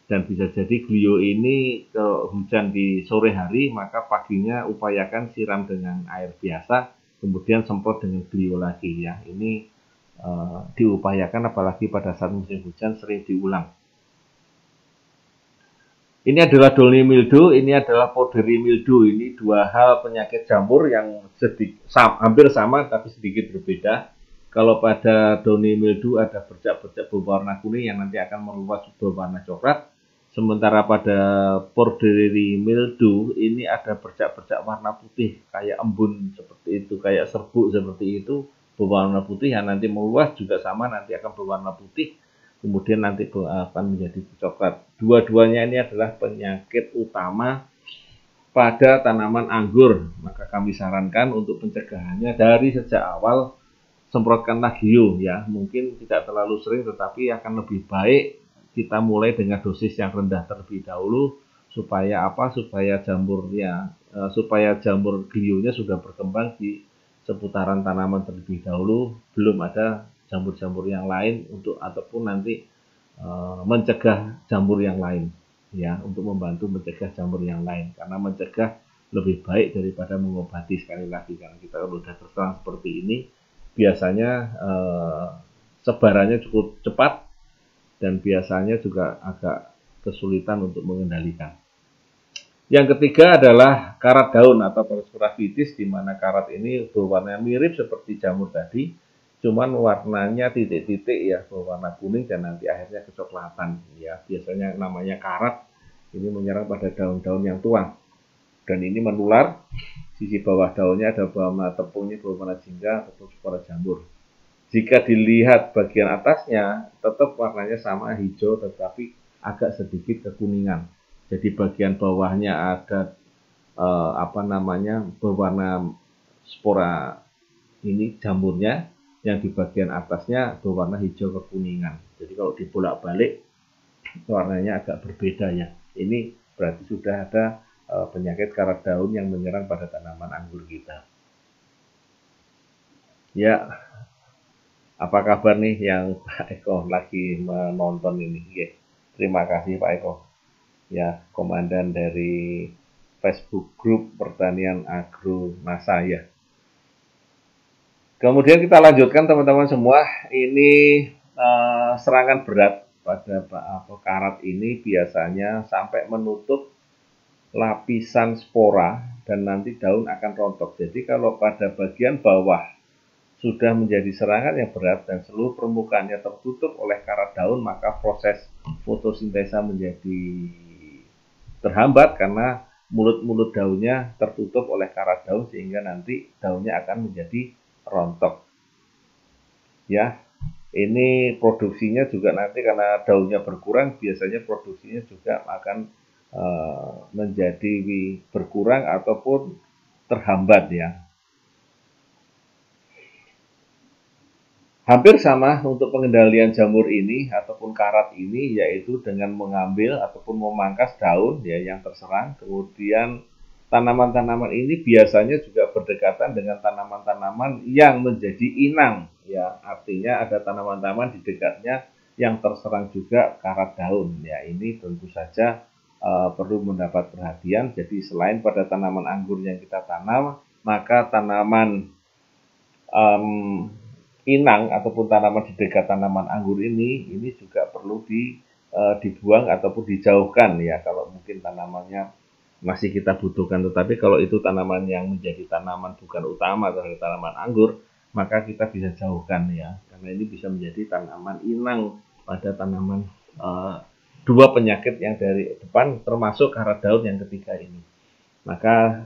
dan bisa jadi glio ini ke hujan di sore hari, maka paginya upayakan siram dengan air biasa, kemudian semprot dengan glio lagi ya. Ini diupayakan apalagi pada saat musim hujan sering diulang. Ini adalah Downy mildew, ini adalah powdery mildew. Ini dua hal penyakit jamur yang hampir sama tapi sedikit berbeda. Kalau pada Downy mildew ada bercak-bercak berwarna kuning yang nanti akan meluas berwarna coklat. Sementara pada powdery mildew ini ada bercak-bercak warna putih, kayak embun seperti itu, kayak serbuk seperti itu, berwarna putih yang nanti meluas juga sama, nanti akan berwarna putih. Kemudian nanti akan menjadi coklat. Dua-duanya ini adalah penyakit utama pada tanaman anggur. Maka kami sarankan untuk pencegahannya dari sejak awal semprotkanlah glio ya. Mungkin tidak terlalu sering, tetapi akan lebih baik kita mulai dengan dosis yang rendah terlebih dahulu supaya apa? Supaya jamur glionya sudah berkembang di seputaran tanaman terlebih dahulu, belum ada jamur-jamur yang lain ataupun nanti mencegah jamur yang lain ya, untuk membantu mencegah jamur yang lain, karena mencegah lebih baik daripada mengobati. Sekali lagi, karena kita kalau sudah terserang seperti ini biasanya sebarannya cukup cepat dan biasanya juga agak kesulitan untuk mengendalikan. Yang ketiga adalah karat daun atau Perospora vitis, di mana karat ini berwarna mirip seperti jamur tadi, cuman warnanya titik-titik ya, berwarna kuning dan nanti akhirnya kecoklatan ya. Biasanya namanya karat, ini menyerang pada daun-daun yang tua dan ini menular. Sisi bawah daunnya ada warna tepungnya berwarna jingga atau spora jamur. Jika dilihat bagian atasnya tetap warnanya sama hijau, tetapi agak sedikit kekuningan. Jadi bagian bawahnya ada berwarna spora ini jamurnya, yang di bagian atasnya berwarna hijau kekuningan. Jadi kalau dibolak-balik warnanya agak berbeda ya. Ini berarti sudah ada penyakit karat daun yang menyerang pada tanaman anggur kita. Ya, apa kabar nih yang Pak Eko lagi menonton ini? Ya, terima kasih Pak Eko. Ya, komandan dari Facebook Group Pertanian Agro NASA ya. Kemudian kita lanjutkan teman-teman semua. Ini serangan berat pada karat ini biasanya sampai menutup lapisan spora dan nanti daun akan rontok. Jadi kalau pada bagian bawah sudah menjadi serangan yang berat dan seluruh permukaannya tertutup oleh karat daun, maka proses fotosintesa menjadi terhambat karena mulut-mulut daunnya tertutup oleh karat daun, sehingga nanti daunnya akan menjadi rontok. Ya, ini produksinya juga nanti karena daunnya berkurang, biasanya produksinya juga akan menjadi berkurang ataupun terhambat ya. Hampir sama untuk pengendalian jamur ini ataupun karat ini, yaitu dengan mengambil ataupun memangkas daun ya yang terserang. Kemudian tanaman-tanaman ini biasanya juga berdekatan dengan tanaman-tanaman yang menjadi inang ya, artinya ada tanaman-tanaman di dekatnya yang terserang juga karat daun ya. Ini tentu saja perlu mendapat perhatian. Jadi selain pada tanaman anggur yang kita tanam, maka tanaman inang ataupun tanaman di dekat tanaman anggur ini juga perlu dibuang ataupun dijauhkan ya, kalau mungkin tanamannya masih kita butuhkan. Tetapi kalau itu tanaman yang menjadi tanaman bukan utama dari tanaman anggur, maka kita bisa jauhkan ya, karena ini bisa menjadi tanaman inang pada tanaman dua penyakit yang dari depan, termasuk karat daun yang ketiga ini. Maka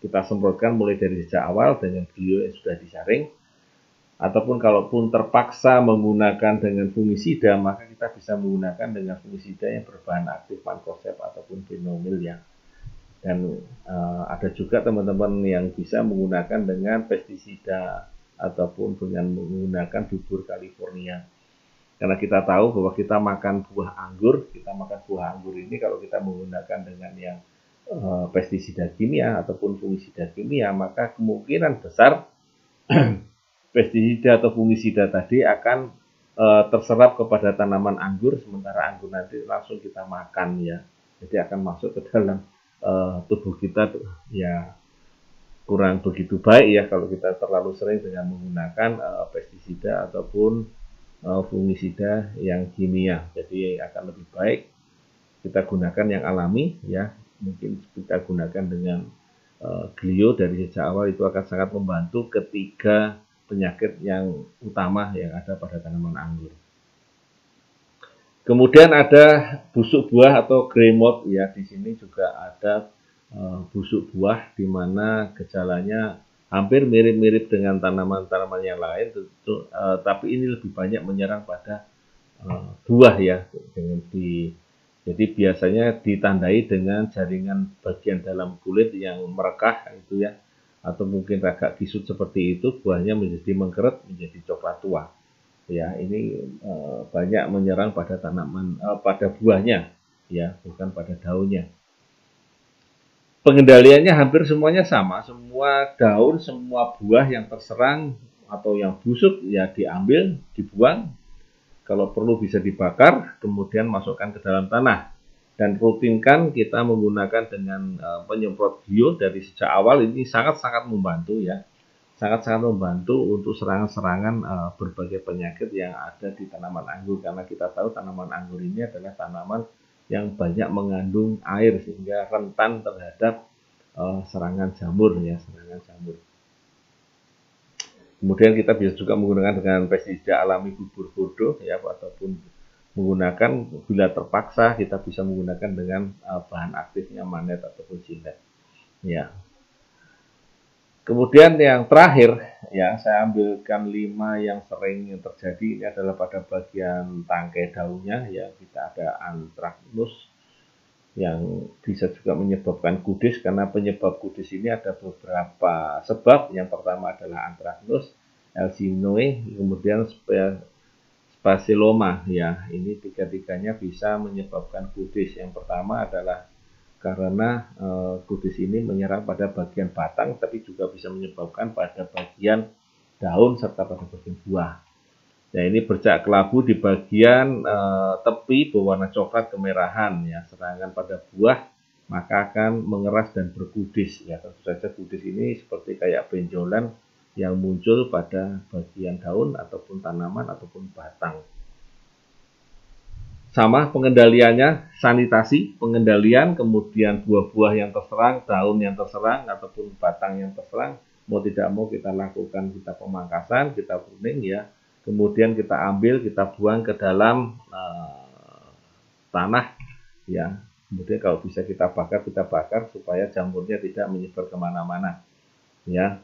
kita semprotkan mulai dari sejak awal dengan glio yang sudah disaring, ataupun kalaupun terpaksa menggunakan dengan fungisida, maka kita bisa menggunakan dengan fungisida yang berbahan aktif mancozeb ataupun Benomil ya. Dan ada juga teman-teman yang bisa menggunakan dengan pestisida ataupun dengan menggunakan bubur California. Karena kita tahu bahwa kita makan buah anggur ini kalau kita menggunakan dengan yang pestisida kimia ataupun fungisida kimia, maka kemungkinan besar pestisida atau fungisida tadi akan terserap kepada tanaman anggur, sementara anggur nanti langsung kita makan ya. Jadi akan masuk ke dalam tubuh kita ya, kurang begitu baik ya kalau kita terlalu sering dengan menggunakan pestisida ataupun fungisida yang kimia. Jadi akan lebih baik kita gunakan yang alami ya. Mungkin kita gunakan dengan Glio dari sejak awal, itu akan sangat membantu ketiga penyakit yang utama yang ada pada tanaman anggur. Kemudian ada busuk buah atau grey mold ya. Di sini juga ada busuk buah di mana gejalanya hampir mirip-mirip dengan tanaman-tanaman yang lain, tapi ini lebih banyak menyerang pada buah ya. Jadi biasanya ditandai dengan jaringan bagian dalam kulit yang merekah itu ya, atau mungkin agak kisut seperti itu, buahnya menjadi mengkeret, menjadi coklat tua. Ya, ini banyak menyerang pada tanaman, pada buahnya ya, bukan pada daunnya. Pengendaliannya hampir semuanya sama, semua daun, semua buah yang terserang atau yang busuk ya diambil, dibuang. Kalau perlu bisa dibakar, kemudian masukkan ke dalam tanah. Dan rutinkan kita menggunakan dengan penyemprot bio dari sejak awal, ini sangat-sangat membantu ya. Sangat-sangat membantu untuk serangan-serangan berbagai penyakit yang ada di tanaman anggur, karena kita tahu tanaman anggur ini adalah tanaman yang banyak mengandung air sehingga rentan terhadap serangan jamur ya, serangan jamur. Kemudian kita bisa juga menggunakan dengan pestisida alami bubur bodo ya, ataupun menggunakan bila terpaksa kita bisa menggunakan dengan bahan aktifnya manet ataupun silet ya. Kemudian yang terakhir ya, saya ambilkan 5 yang sering terjadi. Ini adalah pada bagian tangkai daunnya ya. Kita ada anthracnose yang bisa juga menyebabkan kudis, karena penyebab kudis ini ada beberapa sebab. Yang pertama adalah anthracnose, Elsinoe, kemudian Sphancelloma ya. Ini tiga-tiganya bisa menyebabkan kudis. Yang pertama adalah karena kudis ini menyerang pada bagian batang, tapi juga bisa menyebabkan pada bagian daun serta pada bagian buah. Nah, ini bercak kelabu di bagian tepi berwarna coklat kemerahan ya. Serangan pada buah maka akan mengeras dan berkudis ya. Tentu saja kudis ini seperti kayak benjolan yang muncul pada bagian daun ataupun tanaman ataupun batang. Sama pengendaliannya, sanitasi, pengendalian, kemudian buah-buah yang terserang, daun yang terserang, ataupun batang yang terserang, mau tidak mau kita lakukan, kita pemangkasan, kita pruning ya, kemudian kita ambil, kita buang ke dalam tanah ya, kemudian kalau bisa kita bakar supaya jamurnya tidak menyebar kemana-mana ya.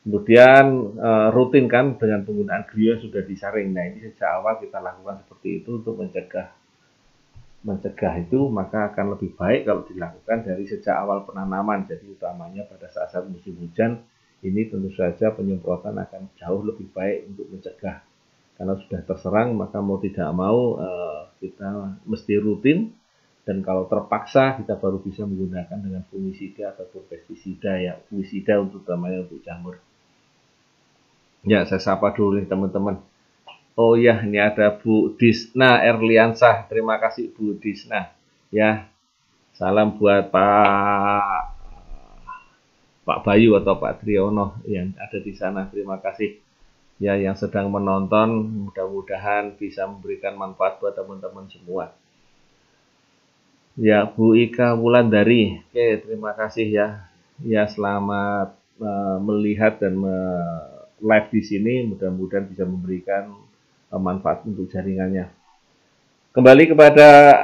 Kemudian rutinkan dengan penggunaan Glio yang sudah disaring. Nah, ini sejak awal kita lakukan seperti itu untuk mencegah itu, maka akan lebih baik kalau dilakukan dari sejak awal penanaman. Jadi utamanya pada saat-saat musim hujan ini tentu saja penyemprotan akan jauh lebih baik untuk mencegah. Karena sudah terserang maka mau tidak mau kita mesti rutin, dan kalau terpaksa kita baru bisa menggunakan dengan fungisida ataupun pestisida ya. Fungisida untuk utamanya untuk jamur. Ya, saya sapa dulu nih teman-teman. Oh ya, ini ada Bu Disna Erliansah. Terima kasih Bu Disna. Ya, salam buat Pak Bayu atau Pak Triyono yang ada di sana. Terima kasih. Ya, yang sedang menonton, mudah-mudahan bisa memberikan manfaat buat teman-teman semua. Ya, Bu Ika Wulandari. Oke, terima kasih ya. Ya, selamat melihat dan live di sini, mudah-mudahan bisa memberikan manfaat untuk jaringannya. Kembali kepada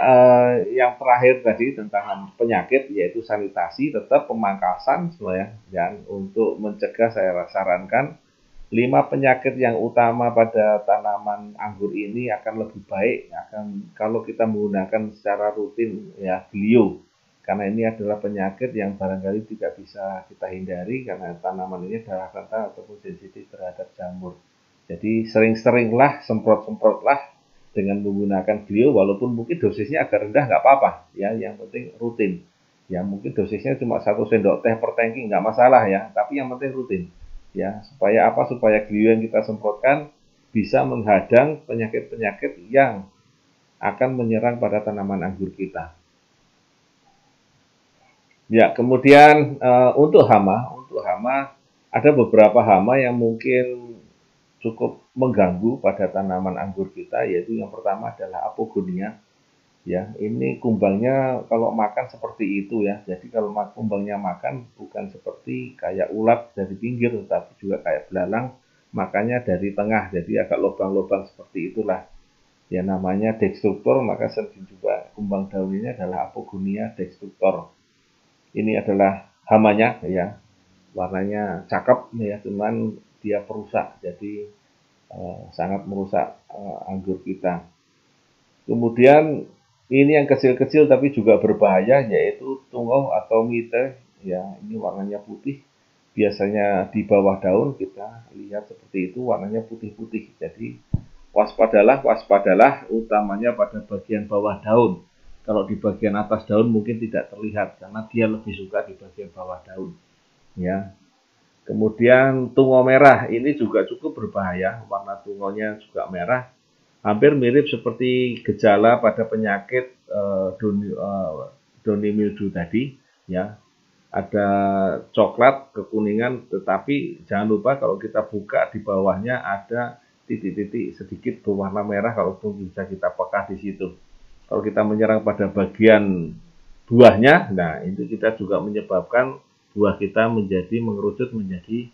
yang terakhir tadi tentang penyakit, yaitu sanitasi, tetap pemangkasan ya. Dan untuk mencegah saya sarankan 5 penyakit yang utama pada tanaman anggur ini akan lebih baik kalau kita menggunakan secara rutin ya Glio. karena ini adalah penyakit yang barangkali tidak bisa kita hindari karena tanaman ini adalah rentan ataupun sensitif terhadap jamur. Jadi sering-seringlah semprot-semprotlah dengan menggunakan Glio, walaupun mungkin dosisnya agak rendah nggak apa-apa ya, yang penting rutin. Ya mungkin dosisnya cuma 1 sendok teh per tangki nggak masalah ya, tapi yang penting rutin. Ya supaya apa? Supaya Glio yang kita semprotkan bisa menghadang penyakit-penyakit yang akan menyerang pada tanaman anggur kita. Ya, kemudian untuk hama ada beberapa hama yang mungkin cukup mengganggu pada tanaman anggur kita, yaitu yang pertama adalah Apogonia. Ya, ini kumbangnya kalau makan seperti itu ya. Jadi kalau kumbangnya makan bukan seperti kayak ulat dari pinggir, tetapi juga kayak belalang, makannya dari tengah. Jadi agak lubang-lubang seperti itulah. Ya namanya destruktor, maka sering juga kumbang daun ini adalah Apogonia destruktor. Ini adalah hamanya ya, warnanya cakep ya, cuman dia perusak, jadi sangat merusak anggur kita. Kemudian ini yang kecil-kecil tapi juga berbahaya, yaitu tungau atau mite ya, ini warnanya putih, biasanya di bawah daun kita lihat seperti itu, warnanya putih-putih. Jadi waspadalah utamanya pada bagian bawah daun. Kalau di bagian atas daun mungkin tidak terlihat karena dia lebih suka di bagian bawah daun. Ya. Kemudian tungau merah ini juga cukup berbahaya, warna tungaunya juga merah, hampir mirip seperti gejala pada penyakit downy mildew tadi, ya. Ada coklat kekuningan, tetapi jangan lupa kalau kita buka di bawahnya ada titik-titik sedikit berwarna merah, kalaupun bisa kita peka di situ. Kalau kita menyerang pada bagian buahnya, nah itu kita juga menyebabkan buah kita menjadi mengerucut menjadi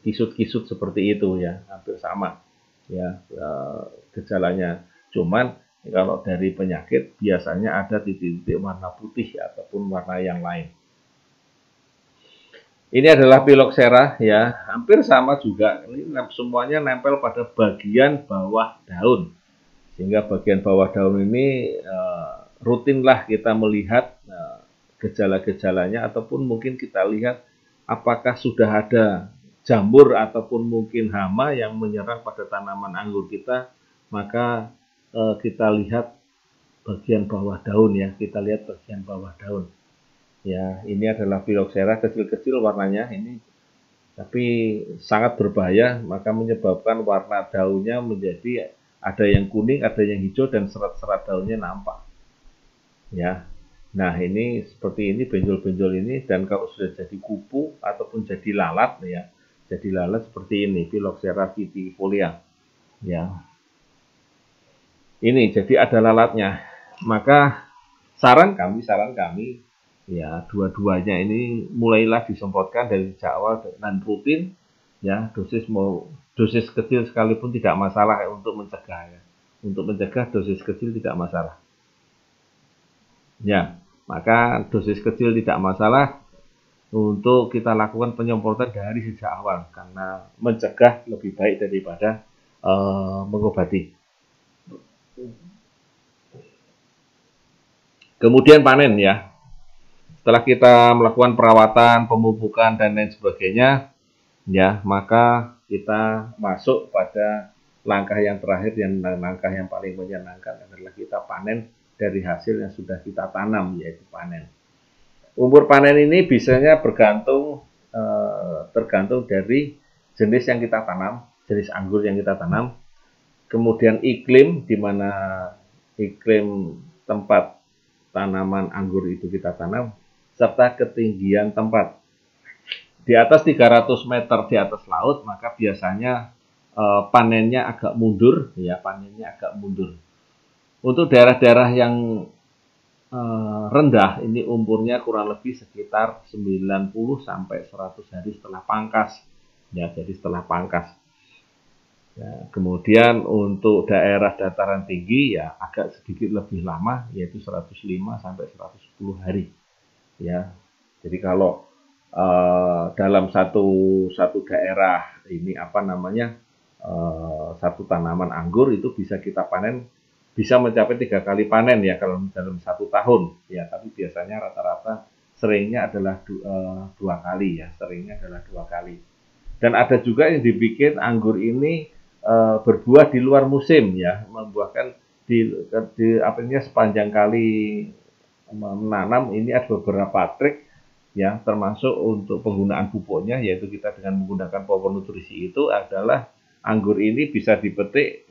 kisut-kisut seperti itu ya, hampir sama ya gejalanya. Cuman kalau dari penyakit biasanya ada titik-titik warna putih ataupun warna yang lain. Ini adalah Phylloxera ya, hampir sama juga. Ini semuanya nempel pada bagian bawah daun. Sehingga bagian bawah daun ini rutinlah kita melihat gejala-gejalanya, ataupun mungkin kita lihat apakah sudah ada jamur ataupun mungkin hama yang menyerang pada tanaman anggur kita, maka kita lihat bagian bawah daun ya, kita lihat bagian bawah daun. Ya, ini adalah Phylloxera, kecil-kecil warnanya ini, tapi sangat berbahaya, maka menyebabkan warna daunnya menjadi ada yang kuning, ada yang hijau, dan serat-serat daunnya nampak. Ya, nah ini seperti ini benjol-benjol ini, dan kalau sudah jadi kupu ataupun jadi lalat ya, jadi lalat seperti ini Phylloxera vitifolia. Ya, ini jadi ada lalatnya. Maka saran kami ya, dua-duanya ini mulailah disemprotkan dari sejak awal dan rutin ya, dosis kecil sekalipun tidak masalah ya, untuk mencegah ya. Untuk mencegah dosis kecil tidak masalah. Ya, maka dosis kecil tidak masalah untuk kita lakukan penyemprotan dari sejak awal, karena mencegah lebih baik daripada mengobati. Kemudian panen ya. Setelah kita melakukan perawatan, pemupukan, dan lain sebagainya, ya, maka kita masuk pada langkah yang terakhir, dan langkah yang paling menyenangkan adalah kita panen dari hasil yang sudah kita tanam, yaitu panen. Umur panen ini biasanya tergantung dari jenis yang kita tanam, jenis anggur yang kita tanam, kemudian iklim, di mana iklim tempat tanaman anggur itu kita tanam, serta ketinggian tempat. Di atas 300 meter di atas laut, maka biasanya panennya agak mundur ya, Untuk daerah-daerah yang rendah, ini umurnya kurang lebih sekitar 90 sampai 100 hari setelah pangkas. Ya, jadi setelah pangkas. Ya, kemudian untuk daerah dataran tinggi ya agak sedikit lebih lama, yaitu 105 sampai 110 hari. Ya, jadi kalau dalam satu daerah ini satu tanaman anggur itu bisa kita panen bisa mencapai 3 kali panen ya kalau dalam 1 tahun ya, tapi biasanya rata-rata seringnya adalah 2 kali ya, seringnya adalah 2 kali. Dan ada juga yang dibikin anggur ini berbuah di luar musim ya, membuahkan di sepanjang kali menanam. Ini ada beberapa trik ya, termasuk untuk penggunaan pupuknya, yaitu kita dengan menggunakan pupuk nutrisi itu adalah anggur ini bisa dipetik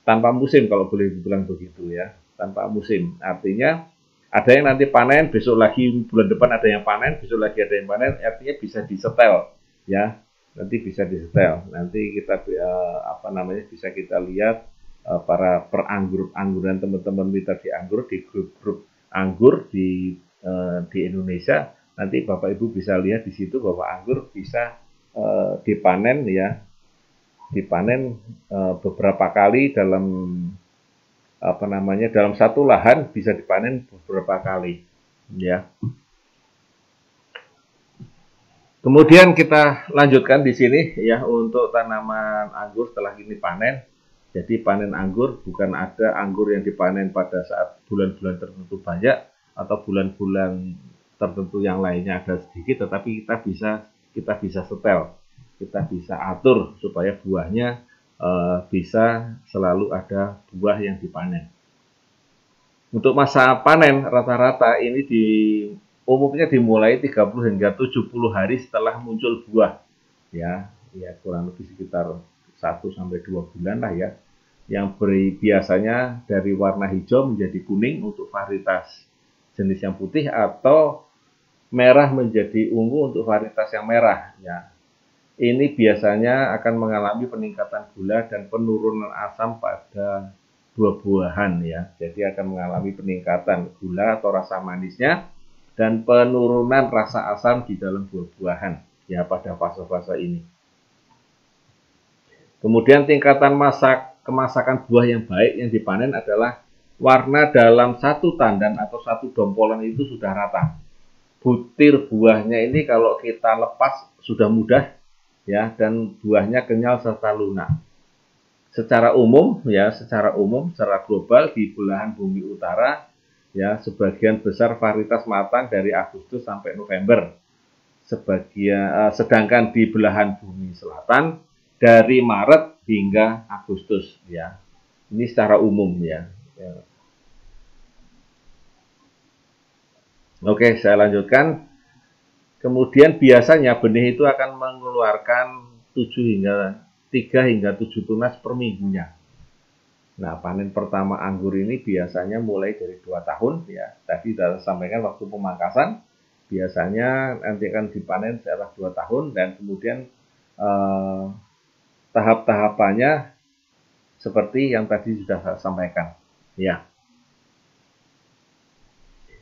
tanpa musim, kalau boleh dibilang begitu ya, tanpa musim. Artinya ada yang nanti panen, besok lagi bulan depan ada yang panen, besok lagi ada yang panen, artinya bisa disetel ya, nanti bisa disetel. Nanti kita bisa kita lihat para perangguran teman-teman kita di anggur, di grup-grup anggur di Indonesia. Nanti Bapak Ibu bisa lihat di situ bahwa anggur bisa dipanen ya, dipanen beberapa kali dalam dalam satu lahan, bisa dipanen beberapa kali ya. Kemudian kita lanjutkan di sini ya, untuk tanaman anggur setelah ini panen. Jadi panen anggur bukan ada anggur yang dipanen pada saat bulan-bulan tertentu banyak atau bulan-bulan tertentu yang lainnya ada sedikit, tetapi kita bisa setel, kita bisa atur supaya buahnya bisa selalu ada buah yang dipanen. Untuk masa panen rata-rata ini umumnya dimulai 30 hingga 70 hari setelah muncul buah ya, kurang lebih sekitar 1 sampai 2 bulan lah ya, yang biasanya dari warna hijau menjadi kuning untuk varietas jenis yang putih, atau merah menjadi ungu untuk varietas yang merah ya. Ini biasanya akan mengalami peningkatan gula dan penurunan asam pada buah-buahan ya. Jadi akan mengalami peningkatan gula atau rasa manisnya dan penurunan rasa asam di dalam buah-buahan ya pada fase-fase ini. Kemudian tingkatan kemasakan buah yang baik yang dipanen adalah warna dalam satu tandan atau satu dompolan itu sudah rata. Butir buahnya ini kalau kita lepas sudah mudah ya, dan buahnya kenyal serta lunak. Secara umum, secara global di belahan bumi utara ya, sebagian besar varietas matang dari Agustus sampai November. Sedangkan di belahan bumi selatan dari Maret hingga Agustus ya. Ini secara umum ya. Oke, saya lanjutkan. Kemudian biasanya benih itu akan mengeluarkan 3 hingga 7 tunas per minggunya. Nah, panen pertama anggur ini biasanya mulai dari 2 tahun ya. Tadi sudah sampaikan waktu pemangkasan biasanya nanti akan dipanen setelah 2 tahun, dan kemudian tahap-tahapannya seperti yang tadi sudah saya sampaikan ya.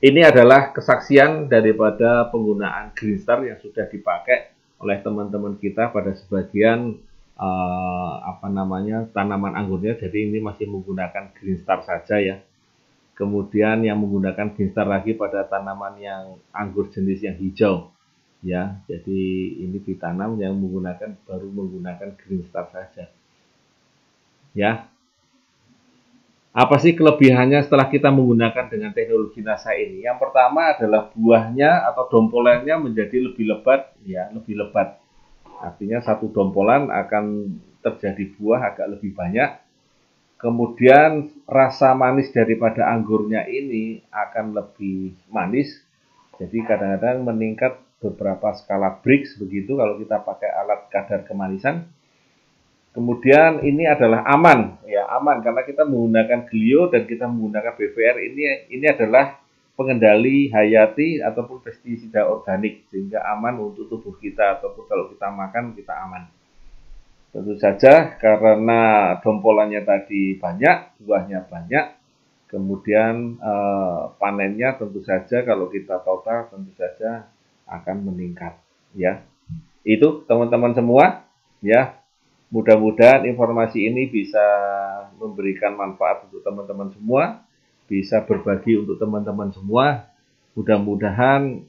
Ini adalah kesaksian daripada penggunaan Green Star yang sudah dipakai oleh teman-teman kita pada sebagian tanaman anggurnya. Jadi ini masih menggunakan Green Star saja ya. Kemudian yang menggunakan Green Star lagi pada tanaman yang anggur jenis yang hijau ya. Jadi ini ditanam yang baru menggunakan Green Star saja ya. Apa sih kelebihannya setelah kita menggunakan dengan teknologi NASA ini? Yang pertama adalah buahnya atau dompolannya menjadi lebih lebat ya, lebih lebat. Artinya satu dompolan akan terjadi buah agak lebih banyak. Kemudian rasa manis daripada anggurnya ini akan lebih manis. Jadi kadang-kadang meningkat beberapa skala Brix begitu kalau kita pakai alat kadar kemanisan. Kemudian ini adalah aman ya, aman karena kita menggunakan Glio dan kita menggunakan BVR. Ini adalah pengendali hayati ataupun pestisida organik, sehingga aman untuk tubuh kita, ataupun kalau kita makan kita aman. Tentu saja karena dompolannya tadi banyak, buahnya banyak, kemudian panennya tentu saja kalau kita total tentu saja akan meningkat ya. Itu teman-teman semua ya. Mudah-mudahan informasi ini bisa memberikan manfaat untuk teman-teman semua, bisa berbagi untuk teman-teman semua. Mudah-mudahan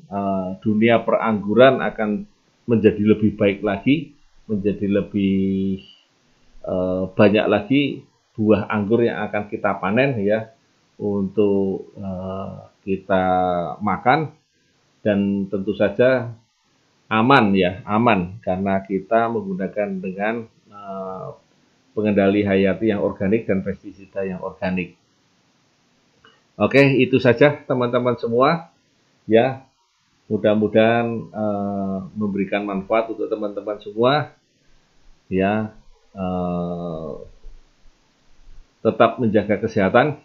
dunia perangguran akan menjadi lebih baik lagi, menjadi lebih banyak lagi buah anggur yang akan kita panen ya untuk kita makan, dan tentu saja aman ya, aman karena kita menggunakan dengan pengendali hayati yang organik dan pestisida yang organik. Oke, itu saja teman-teman semua ya. Mudah-mudahan memberikan manfaat untuk teman-teman semua ya. Tetap menjaga kesehatan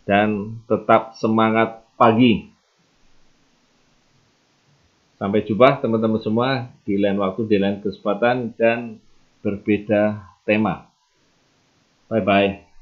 dan tetap semangat pagi. Sampai jumpa teman-teman semua di lain waktu, di lain kesempatan, dan berbeda tema. Bye-bye.